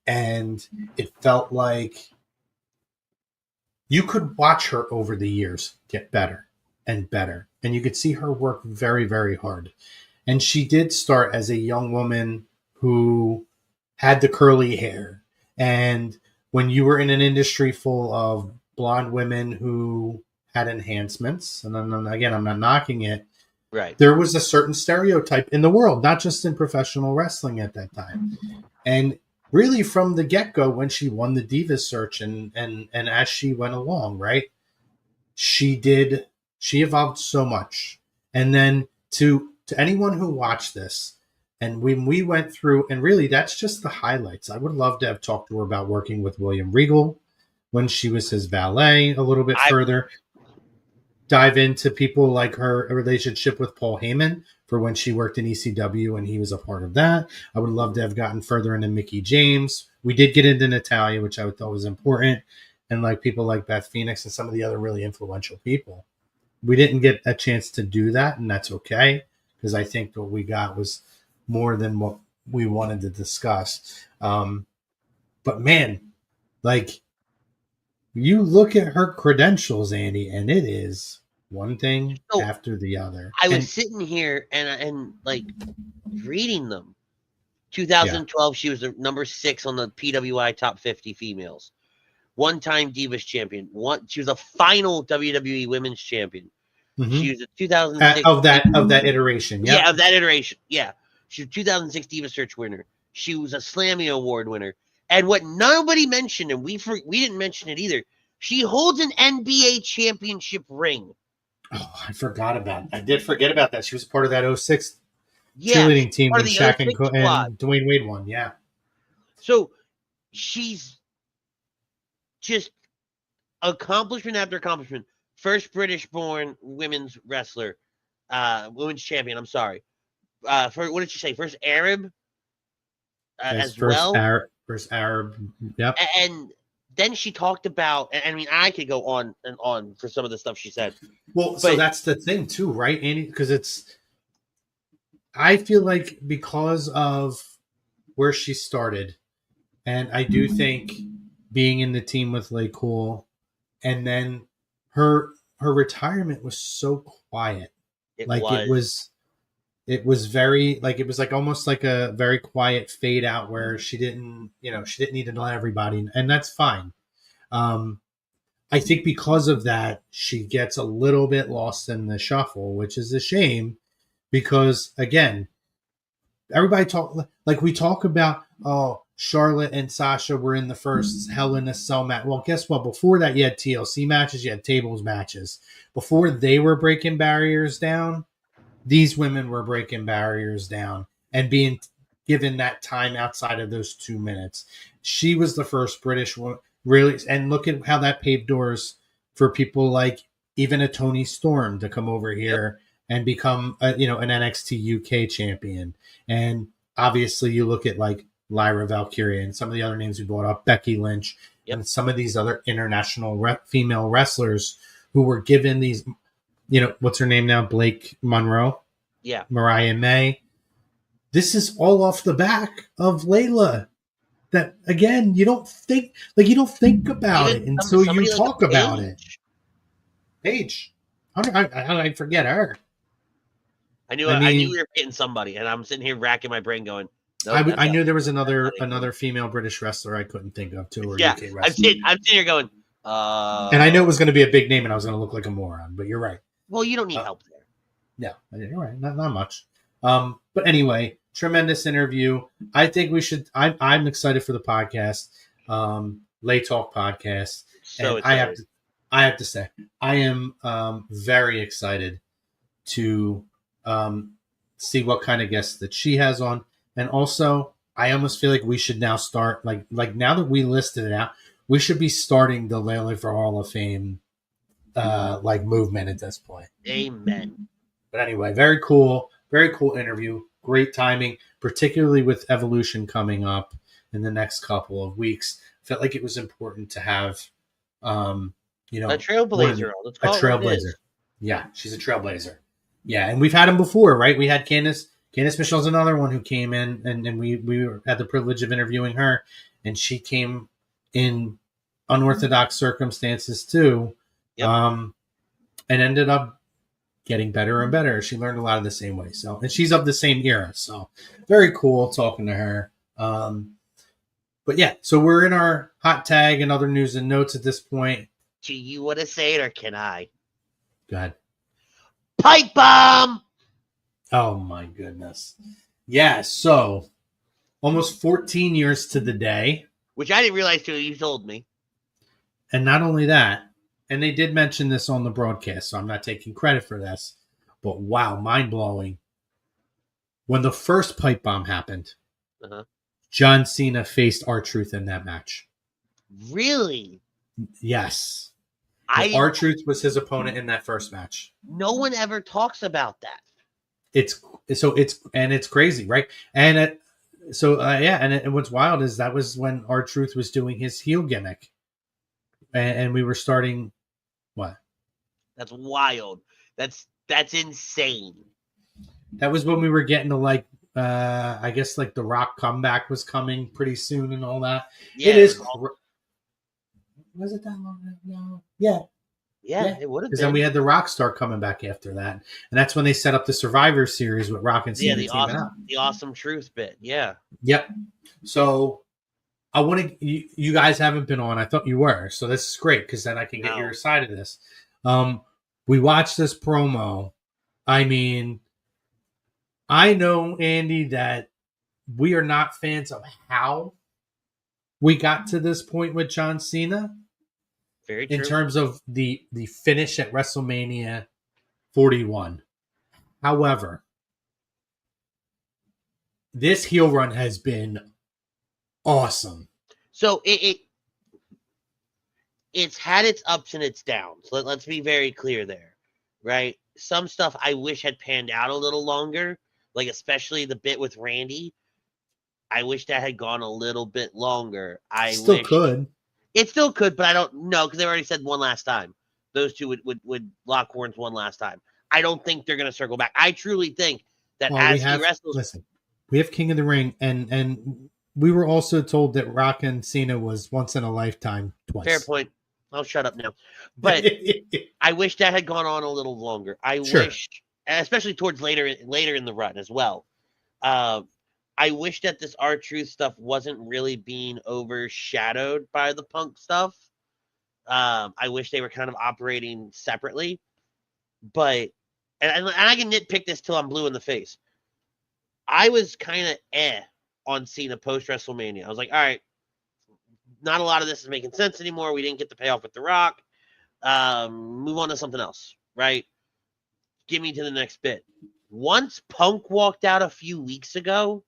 And it felt like you could watch her over the years get better and better. And you could see her work very, very hard. And she did start as a young woman who had the curly hair. And when you were in an industry full of blonde women who had enhancements, and then, again, I'm not knocking it, right? There was a certain stereotype in the world, not just in professional wrestling at that time. And really from the get-go, when she won the Diva Search and as she went along, right, she evolved so much. And then to anyone who watched this, and when we went through, and really that's just the highlights. I would love to have talked to her about working with William Regal when she was his valet a little bit further. Dive into people like her relationship with Paul Heyman for when she worked in ECW and he was a part of that. I would love to have gotten further into Mickie James. We did get into Natalia, which I thought was important. And like people like Beth Phoenix and some of the other really influential people. We didn't get a chance to do that, and that's okay, because I think what we got was more than what we wanted to discuss. But man, like, you look at her credentials, Andy, and it is one thing after the other. I was sitting here and like reading them. 2012, she was the number 6 on the PWI Top 50 females. One-time Divas champion. She was a final WWE Women's champion. Mm-hmm. She was a 2006 of that iteration. Yeah, of that iteration. Yeah, she was a 2006 Diva Search winner. She was a Slammy Award winner. And what nobody mentioned, and we didn't mention it either, she holds an NBA championship ring. Oh, I forgot about it. I did forget about that. She was part of that 06 cheerleading team when Shaq and Dwayne Wade won. Yeah. So she's just accomplishment after accomplishment. First British-born women's wrestler, women's champion. I'm sorry. What did she say? First Arab, as well. First Arab. Yep. And then she talked about. I mean, I could go on and on for some of the stuff she said. Well, so that's the thing too, right, Andy? Because I feel like because of where she started, and I do think being in the team with LayCool, and then her retirement was so quiet. It was it was very like it was like almost like a very quiet fade out where she didn't need to let everybody, and that's fine. I think because of that, she gets a little bit lost in the shuffle, which is a shame because again, everybody we talk about, oh, Charlotte and Sasha were in the first Hell in a Cell match. Well, guess what? Before that, you had TLC matches, you had tables matches. Before they were breaking barriers down, these women were breaking barriers down and being given that time outside of those 2 minutes. She was the first British woman, really, and look at how that paved doors for people like even a Toni Storm to come over here and become an NXT UK champion. And obviously you look at like Lyra Valkyria and some of the other names we brought up, Becky Lynch, and some of these other international female wrestlers who were given these, what's her name now? Blake Monroe. Yeah. Mariah May. This is all off the back of Layla. That again, you don't think about it until you talk about it. Paige. How did I forget her? I knew we were getting somebody, and I'm sitting here racking my brain going, nope, I knew there was another female British wrestler I couldn't think of too. Or yeah, UK I'm sitting here going, and I know it was going to be a big name, and I was going to look like a moron. But you're right. Well, you don't need help there. Yeah, you're right. Not much. But anyway, tremendous interview. I think we should. I'm excited for the podcast, Lay Talk podcast. So and I have to say, I am very excited to see what kind of guests that she has on, and also I almost feel like we should now start like now that we listed it out, we should be starting the Layla for Hall of Fame movement at this point. Amen. But anyway, very cool interview. Great timing, particularly with Evolution coming up in the next couple of weeks. Felt like it was important to have, a trailblazer. A trailblazer. Yeah, she's a trailblazer. Yeah, and we've had them before, right? We had Candice. Candice Michelle's another one who came in, and we had the privilege of interviewing her, and she came in unorthodox circumstances too, and ended up getting better and better. She learned a lot of the same way. So, and she's of the same era. So very cool talking to her. But yeah, so we're in our hot tag and other news and notes at this point. Do you want to say it or can I? Go ahead. Pipe bomb! Oh my goodness. Yeah, so almost 14 years to the day. Which I didn't realize till you told me. And not only that, and they did mention this on the broadcast, so I'm not taking credit for this, but wow, mind-blowing. When the first pipe bomb happened, John Cena faced R-Truth in that match. Really? Yes. R-Truth was his opponent in that first match. No one ever talks about that. It's crazy, right? And what's wild is that was when R-Truth was doing his heel gimmick. And we were starting what? That's wild. That's insane. That was when we were getting to I guess the Rock comeback was coming pretty soon and all that. Yeah, it is. Was it that long ago? Yeah. Yeah, it would have been. Because then we had the Rock star coming back after that. And that's when they set up the Survivor Series with Rock and Cena. Yeah, the awesome truth bit. Yeah. Yep. So I want to, you guys haven't been on. I thought you were. So this is great because then I can get your side of this. We watched this promo. I mean, I know, Andy, that we are not fans of how we got to this point with John Cena. Very true. In terms of the finish at WrestleMania 41. However, this heel run has been awesome. So it's had its ups and its downs. Let's be very clear there, right? Some stuff I wish had panned out a little longer, like especially the bit with Randy. I wish that had gone a little bit longer. It still could, but I don't know because they already said one last time. Those two would lock horns one last time. I don't think they're going to circle back. I truly think that listen, we have King of the Ring, and we were also told that Rock and Cena was once in a lifetime twice. Fair point. I'll shut up now. But I wish that had gone on a little longer. I wish especially towards later in the run as well. I wish that this R-Truth stuff wasn't really being overshadowed by the Punk stuff. I wish they were kind of operating separately. But, and I can nitpick this till I'm blue in the face. I was kind of on Cena post WrestleMania. I was like, all right, not a lot of this is making sense anymore. We didn't get the payoff with The Rock. Move on to something else, right? Give me to the next bit. Once Punk walked out a few weeks ago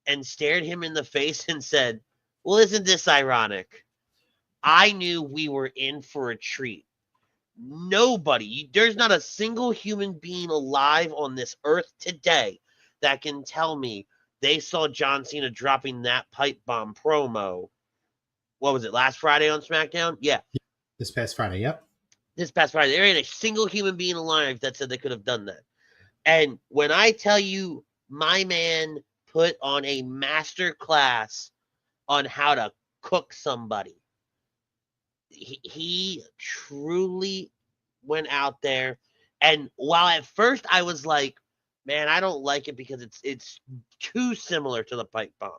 and stared him in the face and said, well, isn't this ironic? I knew we were in for a treat. Nobody, there's not a single human being alive on this earth today that can tell me they saw John Cena dropping that pipe bomb promo. What was it, last Friday on SmackDown? Yeah. This past Friday, yep. This past Friday. There ain't a single human being alive that said they could have done that. And when I tell you my man put on a master class on how to cook somebody, he truly went out there. And while at first I was like, man, I don't like it because it's too similar to the pipe bomb,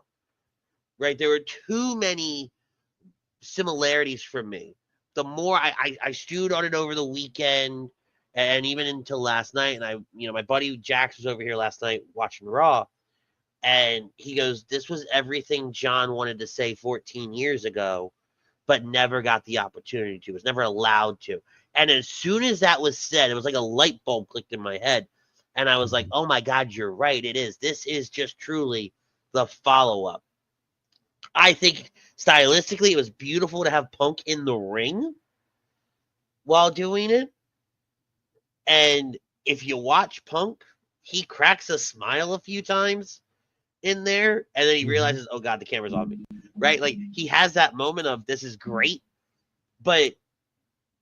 right? There were too many similarities for me. The more I stewed on it over the weekend and even until last night, and my buddy Jax was over here last night watching Raw, and he goes, this was everything John wanted to say 14 years ago, but never got the opportunity to, was never allowed to. And as soon as that was said, it was like a light bulb clicked in my head. And I was like, oh my God, you're right. It is. This is just truly the follow-up. I think stylistically, it was beautiful to have Punk in the ring while doing it. And if you watch Punk, he cracks a smile a few times in there. And then he realizes, oh God, the camera's on me. Right? Like, he has that moment of, this is great. But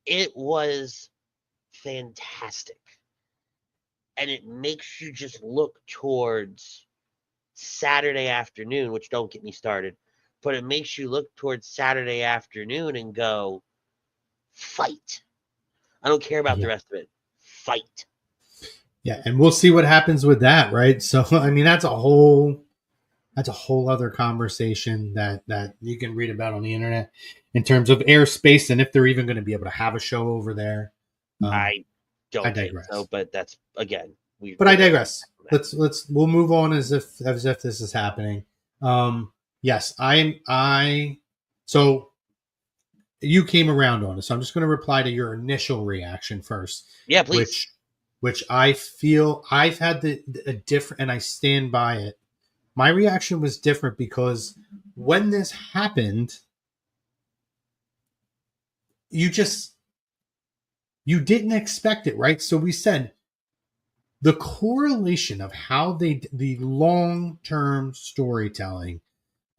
it was fantastic. And it makes you just look towards Saturday afternoon, which don't get me started, but it makes you look towards Saturday afternoon and go, fight. I don't care about the rest of it. Fight. Yeah, and we'll see what happens with that, right? So, I mean, that's a whole other conversation that you can read about on the internet in terms of airspace and if they're even going to be able to have a show over there. I don't think digress. so, but that's, again, but I digress. We'll move on as if this is happening. Yes, so you came around on it, so I'm just going to reply to your initial reaction first. Yeah, please. Which I feel I've had a different, and I stand by it. My reaction was different because when this happened, you didn't expect it, right? So we said the correlation of how the long-term storytelling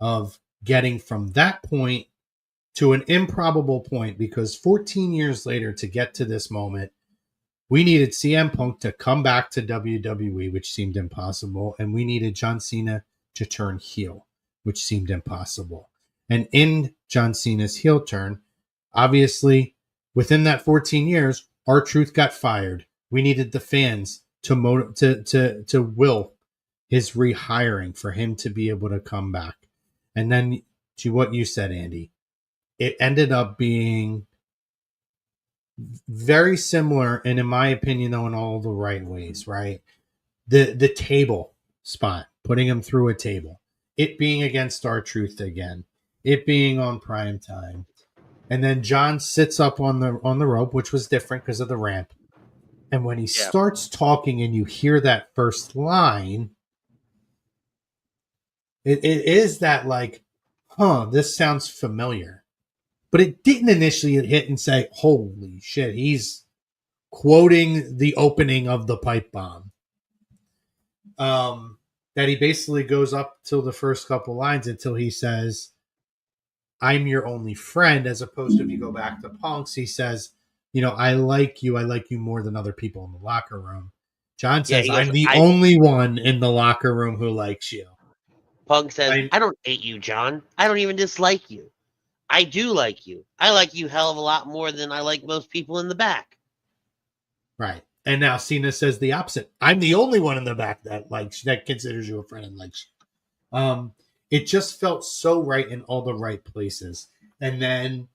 of getting from that point to an improbable point, because 14 years later to get to this moment, we needed CM Punk to come back to WWE, which seemed impossible, and we needed John Cena to turn heel, which seemed impossible. And in John Cena's heel turn, obviously, within that 14 years, R-Truth got fired. We needed the fans to will his rehiring for him to be able to come back. And then to what you said, Andy, it ended up being very similar, and in my opinion, though, in all the right ways, right? The table spot, putting him through a table, it being against R-Truth again, it being on prime time, and then John sits up on the rope, which was different because of the ramp. And when he starts talking and you hear that first line, it is that like, this sounds familiar. But it didn't initially hit and say, holy shit, he's quoting the opening of the pipe bomb. That he basically goes up till the first couple lines until he says, I'm your only friend, as opposed to if you go back to Punk's, he says, I like you more than other people in the locker room. John says, I'm the only one in the locker room who likes you. Punk says, I don't hate you, John. I don't even dislike you. I do like you. I like you hell of a lot more than I like most people in the back. Right. And now Cena says the opposite. I'm the only one in the back that considers you a friend and likes you. It just felt so right in all the right places. And then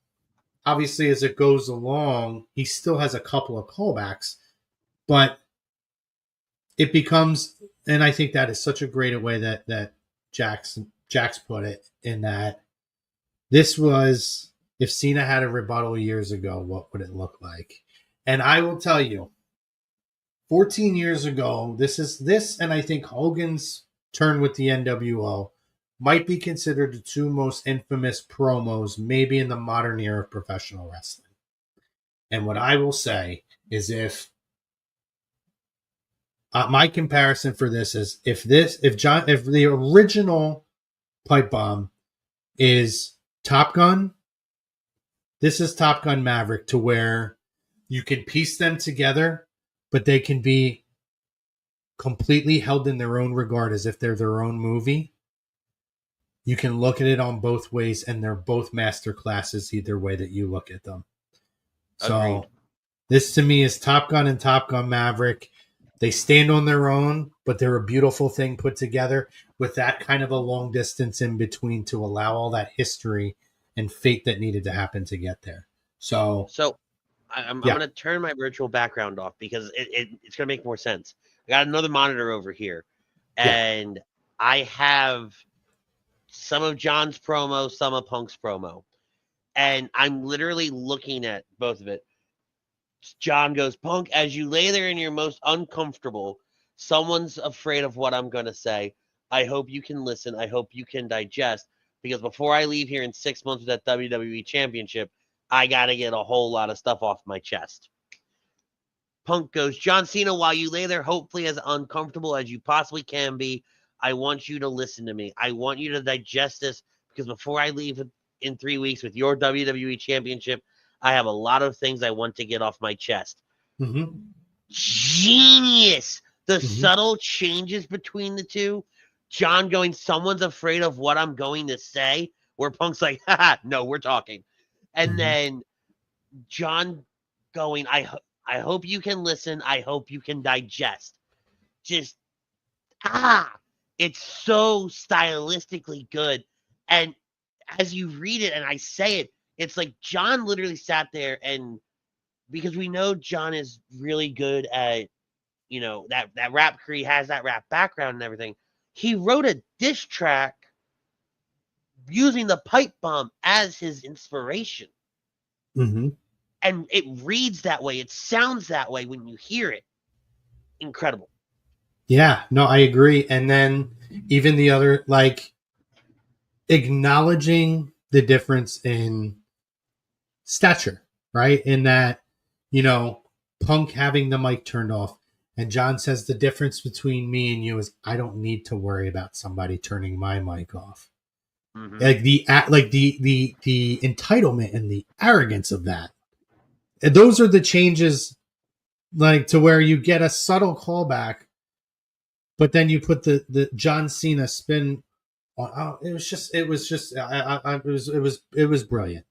obviously as it goes along, he still has a couple of callbacks, but it becomes, and I think that is such a great way that Jax put it, in that this was, if Cena had a rebuttal years ago, what would it look like? And I will tell you, 14 years ago, this, and I think Hogan's turn with the NWO might be considered the two most infamous promos maybe in the modern era of professional wrestling. And what I will say is, if my comparison for this is, if the original pipe bomb is Top Gun, this is Top Gun Maverick, to where you can piece them together, but they can be completely held in their own regard as if they're their own movie. You can look at it on both ways, and they're both master classes either way that you look at them. So Agreed. this to me is Top Gun and Top Gun Maverick. They stand on their own, but they're a beautiful thing put together with that kind of a long distance in between to allow all that history and fate that needed to happen to get there. So I'm Yeah. going to turn my virtual background off because it's going to make more sense. I got another monitor over here, and I have some of John's promo, some of Punk's promo, and I'm literally looking at both of it. John goes, Punk, as you lay there and you're most uncomfortable, someone's afraid of what I'm going to say. I hope you can listen. I hope you can digest, because before I leave here in 6 months with that WWE Championship, I got to get a whole lot of stuff off my chest. Punk goes, John Cena, while you lay there hopefully as uncomfortable as you possibly can be, I want you to listen to me. I want you to digest this, because before I leave in 3 weeks with your WWE Championship, I have a lot of things I want to get off my chest. mm-hmm. Genius! The Mhm. subtle changes between the two. John going, someone's afraid of what I'm going to say, where Punk's like, haha, no, we're talking. And Mhm. then John going, I hope you can listen. I hope you can digest. Just, it's so stylistically good. And as you read it and I say it, it's like John literally sat there, and because we know John is really good at, that rap career, has that rap background and everything. He wrote a diss track using the pipe bomb as his inspiration. Mm-hmm. And it reads that way. It sounds that way when you hear it. Incredible. Yeah, no, I agree. And then even the other, acknowledging the difference in stature, right? In that, Punk having the mic turned off, and John says the difference between me and you is I don't need to worry about somebody turning my mic off. Mm-hmm. The entitlement and the arrogance of that. And those are the changes, to where you get a subtle callback, but then you put the John Cena spin on. It was brilliant.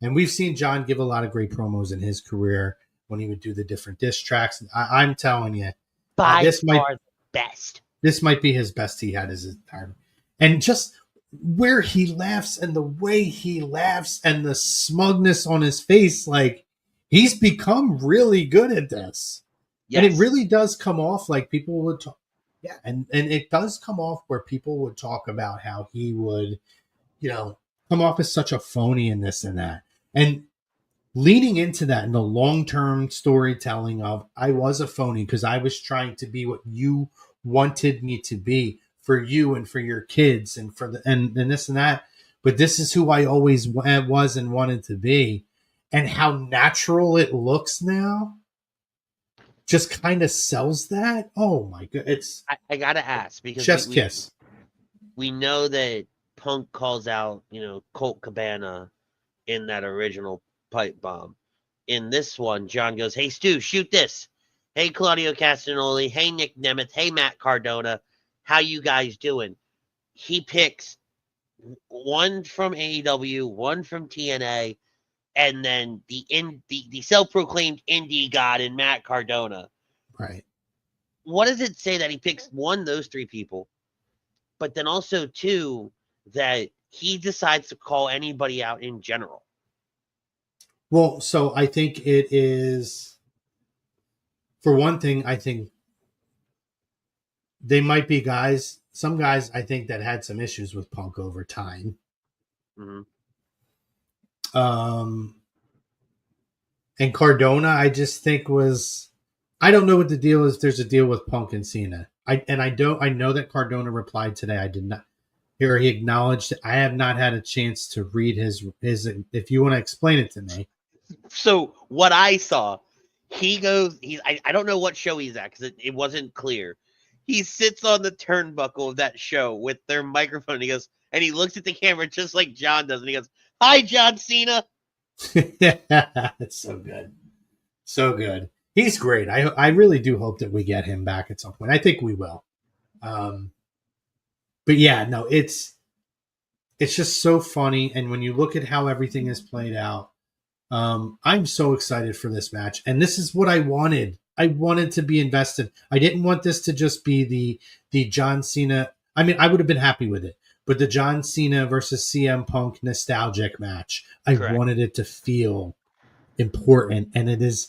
And we've seen John give a lot of great promos in his career when he would do the different diss tracks. I'm telling you, By far the best. This might be his best he had his entire. And just where he laughs and the way he laughs and the smugness on his face, he's become really good at this. Yes. And it really does come off like people would talk. Yeah, and it does come off where people would talk about how he would, come off as such a phony and this and that. And leaning into that in the long-term storytelling of, I was a phony because I was trying to be what you wanted me to be for you and for your kids and for and this and that. But this is who I always was and wanted to be. And how natural it looks now just kind of sells that. Oh my god. I gotta ask, because chest kiss. We know that Punk calls out, Colt Cabana in that original pipe bomb. In this one, John goes, hey Stu, shoot this. Hey Claudio Castagnoli, hey Nick Nemeth, hey Matt Cardona, how you guys doing? He picks one from AEW, one from TNA, and then the self-proclaimed indie god in Matt Cardona. Right. What does it say that he picks, one, those three people, but then also, two, that he decides to call anybody out in general? Well, so I think it is, for one thing, I think they might be some guys I think that had some issues with Punk over time. Mhm. And Cardona, I just think I don't know what the deal is. There's a deal with Punk and Cena. I know that Cardona replied today. I did not hear he acknowledged it. I have not had a chance to read his, if you want to explain it to me. So what I saw, he goes, I don't know what show he's at because it wasn't clear. He sits on the turnbuckle of that show with their microphone, and he goes, and he looks at the camera just like John does, and he goes, "Hi, John Cena." It's so good. So good. He's great. I really do hope that we get him back at some point. I think we will. But yeah, no, it's just so funny. And when you look at how everything is played out, I'm so excited for this match. And this is what I wanted. I wanted to be invested. I didn't want this to just be the John Cena. I mean, I would have been happy with it, but the John Cena versus CM Punk nostalgic match, I Correct. wanted it to feel important. And it is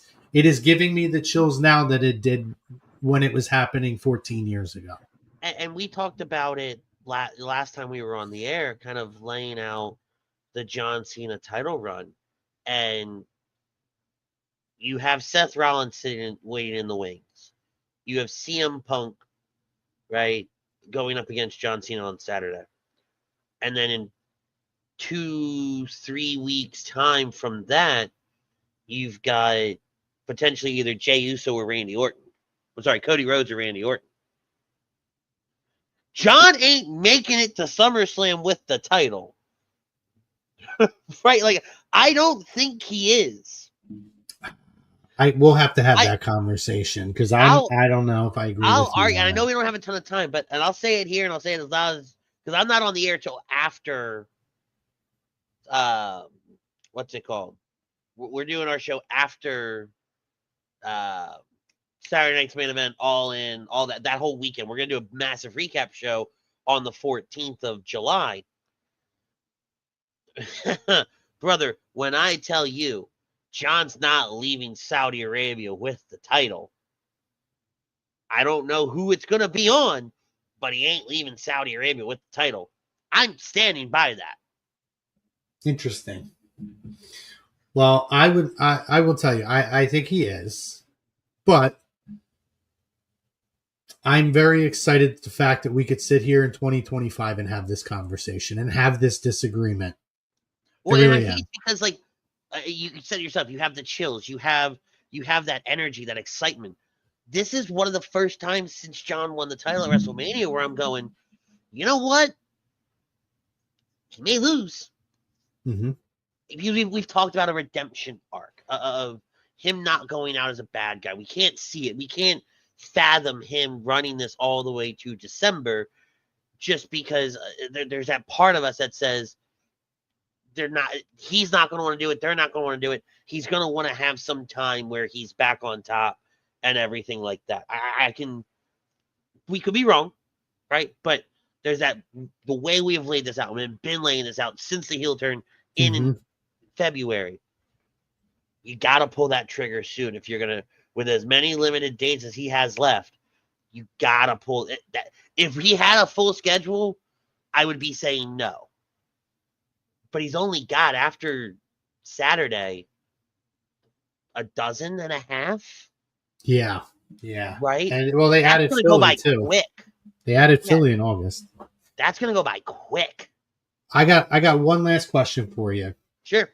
giving me the chills now that it did when it was happening 14 years ago. And we talked about it last time we were on the air, kind of laying out the John Cena title run. And you have Seth Rollins waiting in the wings. You have CM Punk, right, going up against John Cena on Saturday. And then in 2-3 weeks' time from that, you've got potentially either Jey Uso or Randy Orton. I'm sorry, Cody Rhodes or Randy Orton. John ain't making it to SummerSlam with the title. Right? Like, I don't think he is. We'll have to have that conversation because I don't know if I agree with you. I'll argue, and I know we don't have a ton of time, and I'll say it here and I'll say it as loud as, because I'm not on the air till after, what's it called? We're doing our show after Saturday night's main event, All In, all that whole weekend. We're going to do a massive recap show on the 14th of July. Brother, when I tell you John's not leaving Saudi Arabia with the title, I don't know who it's going to be on, but he ain't leaving Saudi Arabia with the title. I'm standing by that. Interesting. Well, I will tell you, I think he is, but I'm very excited at the fact that we could sit here in 2025 and have this conversation and have this disagreement. Well, and I think it's because, like, you said yourself, you have the chills, you have that energy, that excitement. This is one of the first times since John won the title at WrestleMania where I'm going, you know what? He may lose. Mm-hmm. We've talked about a redemption arc of him not going out as a bad guy. We can't see it. We can't fathom him running this all the way to December just because there's that part of us that says he's not going to want to do it. They're not going to want to do it. He's going to want to have some time where he's back on top and everything like that. We could be wrong, right? But there's the way we have laid this out. We've been laying this out since the heel turn in February. You got to pull that trigger soon if you're going to, with as many limited dates as he has left, you got to pull it. If he had a full schedule, I would be saying no. But he's only got, after Saturday, 12.5. Yeah. Right? And well, they added Philly go by too. Quick. They added Philly in August. That's going to go by quick. I got one last question for you. Sure.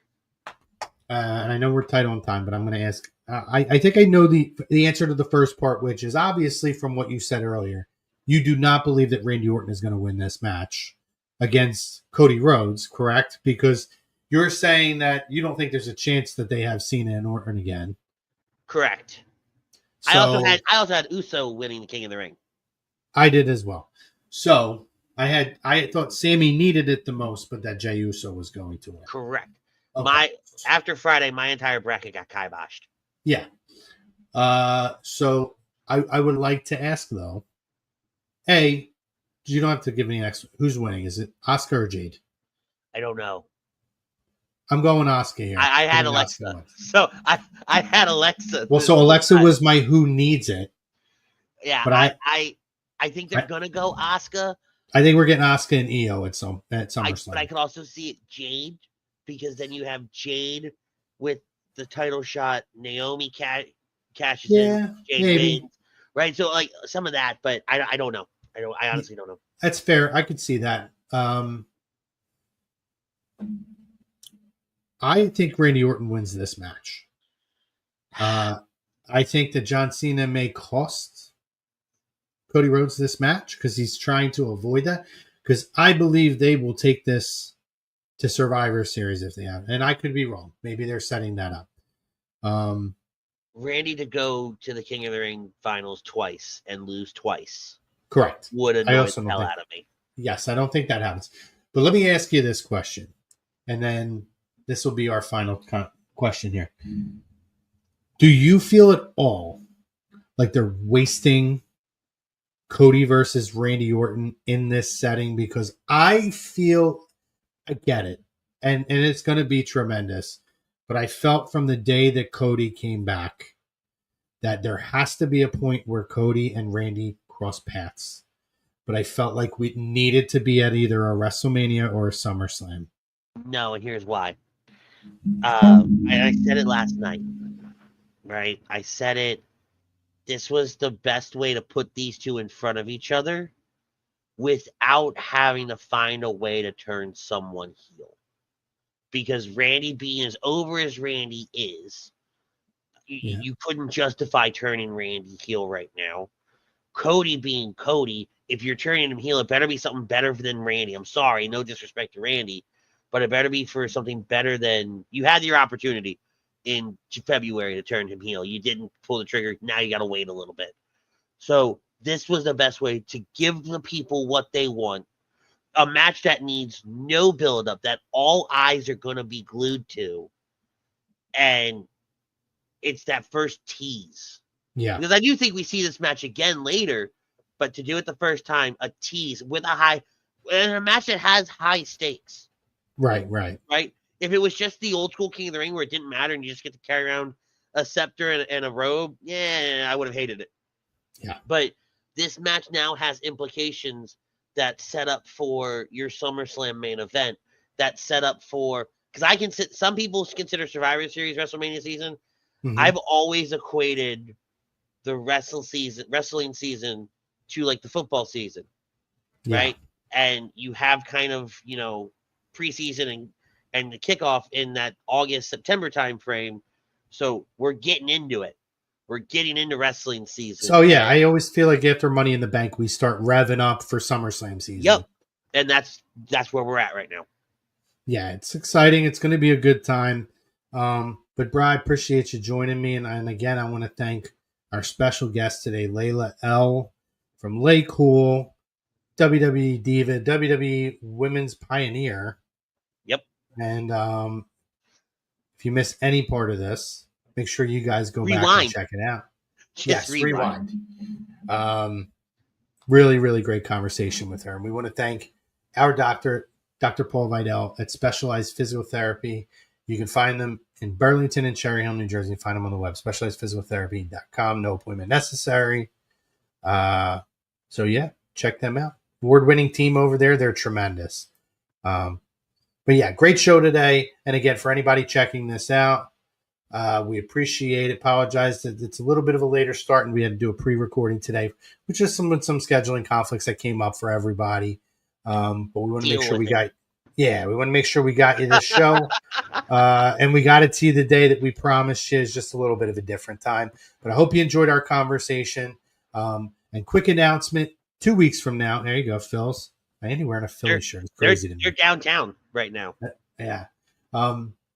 And I know we're tight on time, but I'm going to ask. I think I know the answer to the first part, which is obviously from what you said earlier. You do not believe that Randy Orton is going to win this match against Cody Rhodes, correct? Because you're saying that you don't think there's a chance that they have Cena and Orton again. Correct. So, I also had Uso winning the King of the Ring. I did as well. So I thought Sammy needed it the most, but that Jey Uso was going to win. Correct. Okay. After Friday, my entire bracket got kiboshed. Yeah. So I would like to ask though. A, you don't have to give me an explanation. Who's winning? Is it Oscar or Jade? I don't know. I'm going Oscar here. I had Giving Alexa, Asuka wins. so I had Alexa. Well, this so whole Alexa time. was my who needs it. Yeah, but I think they're gonna go Asuka. I think we're getting Asuka and Io at SummerSlam. But I could also see it Jade, because then you have Jade with the title shot. Naomi cashes in. Jade maybe. wins, right? So like some of that, but I don't know. I honestly don't know. That's fair. I could see that. I think Randy Orton wins this match. I think that John Cena may cost Cody Rhodes this match because he's trying to avoid that. Because I believe they will take this to Survivor Series if they have. And I could be wrong. Maybe they're setting that up. Randy to go to the King of the Ring finals twice and lose twice. Correct. Would annoy the hell out of me. Yes, I don't think that happens. But let me ask you this question. And then this will be our final question here. Do you feel at all like they're wasting Cody versus Randy Orton in this setting? Because I feel, I get it. And it's going to be tremendous. But I felt from the day that Cody came back that there has to be a point where Cody and Randy cross paths. But I felt like we needed to be at either a WrestleMania or a SummerSlam. No, and here's why. I said it last night, right? I said it. This was the best way to put these two in front of each other without having to find a way to turn someone heel. Because Randy being as over as Randy is, you couldn't justify turning Randy heel right now. Cody being Cody, if you're turning him heel, it better be something better than Randy. I'm sorry, no disrespect to Randy, but it better be for something better than you had your opportunity in February to turn him heel. You didn't pull the trigger. Now you got to wait a little bit. So this was the best way to give the people what they want. A match that needs no build-up, that all eyes are going to be glued to. And it's that first tease. Yeah. Because I do think we see this match again later, but to do it the first time, a tease with a match that has high stakes. Right. If it was just the old school King of the Ring where it didn't matter and you just get to carry around a scepter and a robe, I would have hated it. Yeah. But this match now has implications that set up for your SummerSlam main event, that set up for, because some people consider Survivor Series WrestleMania season. Mm-hmm. I've always equated the wrestling season to like the football season, right? And you have kind of, preseason and the kickoff in that August, September time frame. So we're getting into it. We're getting into wrestling season. So yeah, I always feel like after Money in the Bank, we start revving up for SummerSlam season. Yep. And that's where we're at right now. Yeah, it's exciting. It's going to be a good time. But Brad, I appreciate you joining me. And again, I want to thank our special guest today, Layla L from LayCool, WWE Diva, WWE Women's Pioneer. Yep. And if you miss any part of this, make sure you guys go back and check it out. Just rewind. Really, really great conversation with her. And we want to thank our doctor, Dr. Paul Vidal at Specialized Physical Therapy. You can find them in Burlington and Cherry Hill, New Jersey. Find them on the web, specializedphysicaltherapy.com. No appointment necessary. So yeah, check them out. Award-winning team over there. They're tremendous. But yeah, great show today. And again, for anybody checking this out, we appreciate it. Apologize that it's a little bit of a later start and we had to do a pre-recording today, which is some scheduling conflicts that came up for everybody. But we want to make sure we got you this show. And we got it to you the day that we promised you. Is just a little bit of a different time. But I hope you enjoyed our conversation. And quick announcement, 2 weeks from now, there you go, Phil's. I ain't wearing a Philly shirt. It's crazy to me. You're downtown right now. Yeah.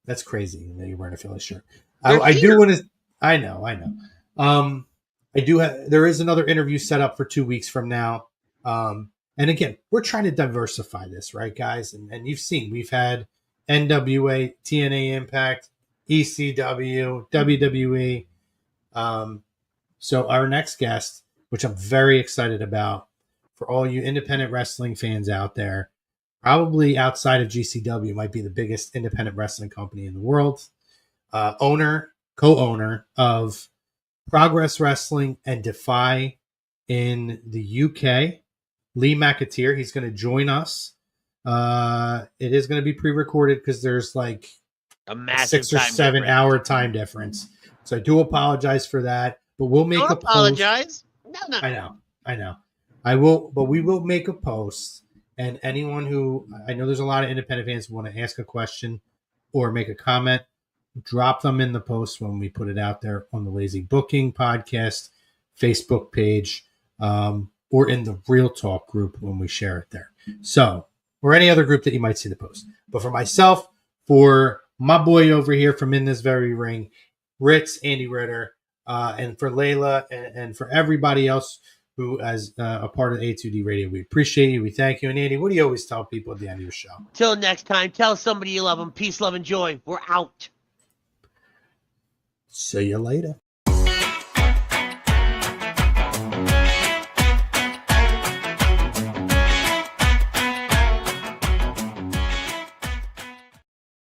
That's crazy that you're wearing a Philly shirt. I do want to. I know. I do have. There is another interview set up for 2 weeks from now. And again, we're trying to diversify this, right, guys? And you've seen we've had NWA, TNA Impact, ECW, WWE. So our next guest, which I'm very excited about, for all you independent wrestling fans out there, probably outside of GCW, might be the biggest independent wrestling company in the world. Co-owner of Progress Wrestling and Defy in the UK, Lee McAteer. He's going to join us. It is going to be pre-recorded because there's like A a massive 6 or 7 hour time difference. So I do apologize for that, but we'll make Don't a post. apologize. No. I know. I will, but we will make a post. And anyone who, I know there's a lot of independent fans who want to ask a question or make a comment, drop them in the post when we put it out there on the Lazy Booking Podcast Facebook page, or in the Real Talk group when we share it there. So, or any other group that you might see the post. But for myself, for my boy over here from In This Very Ring, Ritz, Andy Ritter, and for Layla, and for everybody else who is a part of A2D Radio, we appreciate you. We thank you. And Andy, what do you always tell people at the end of your show? Till next time, tell somebody you love them. Peace, love, and joy. We're out. See you later.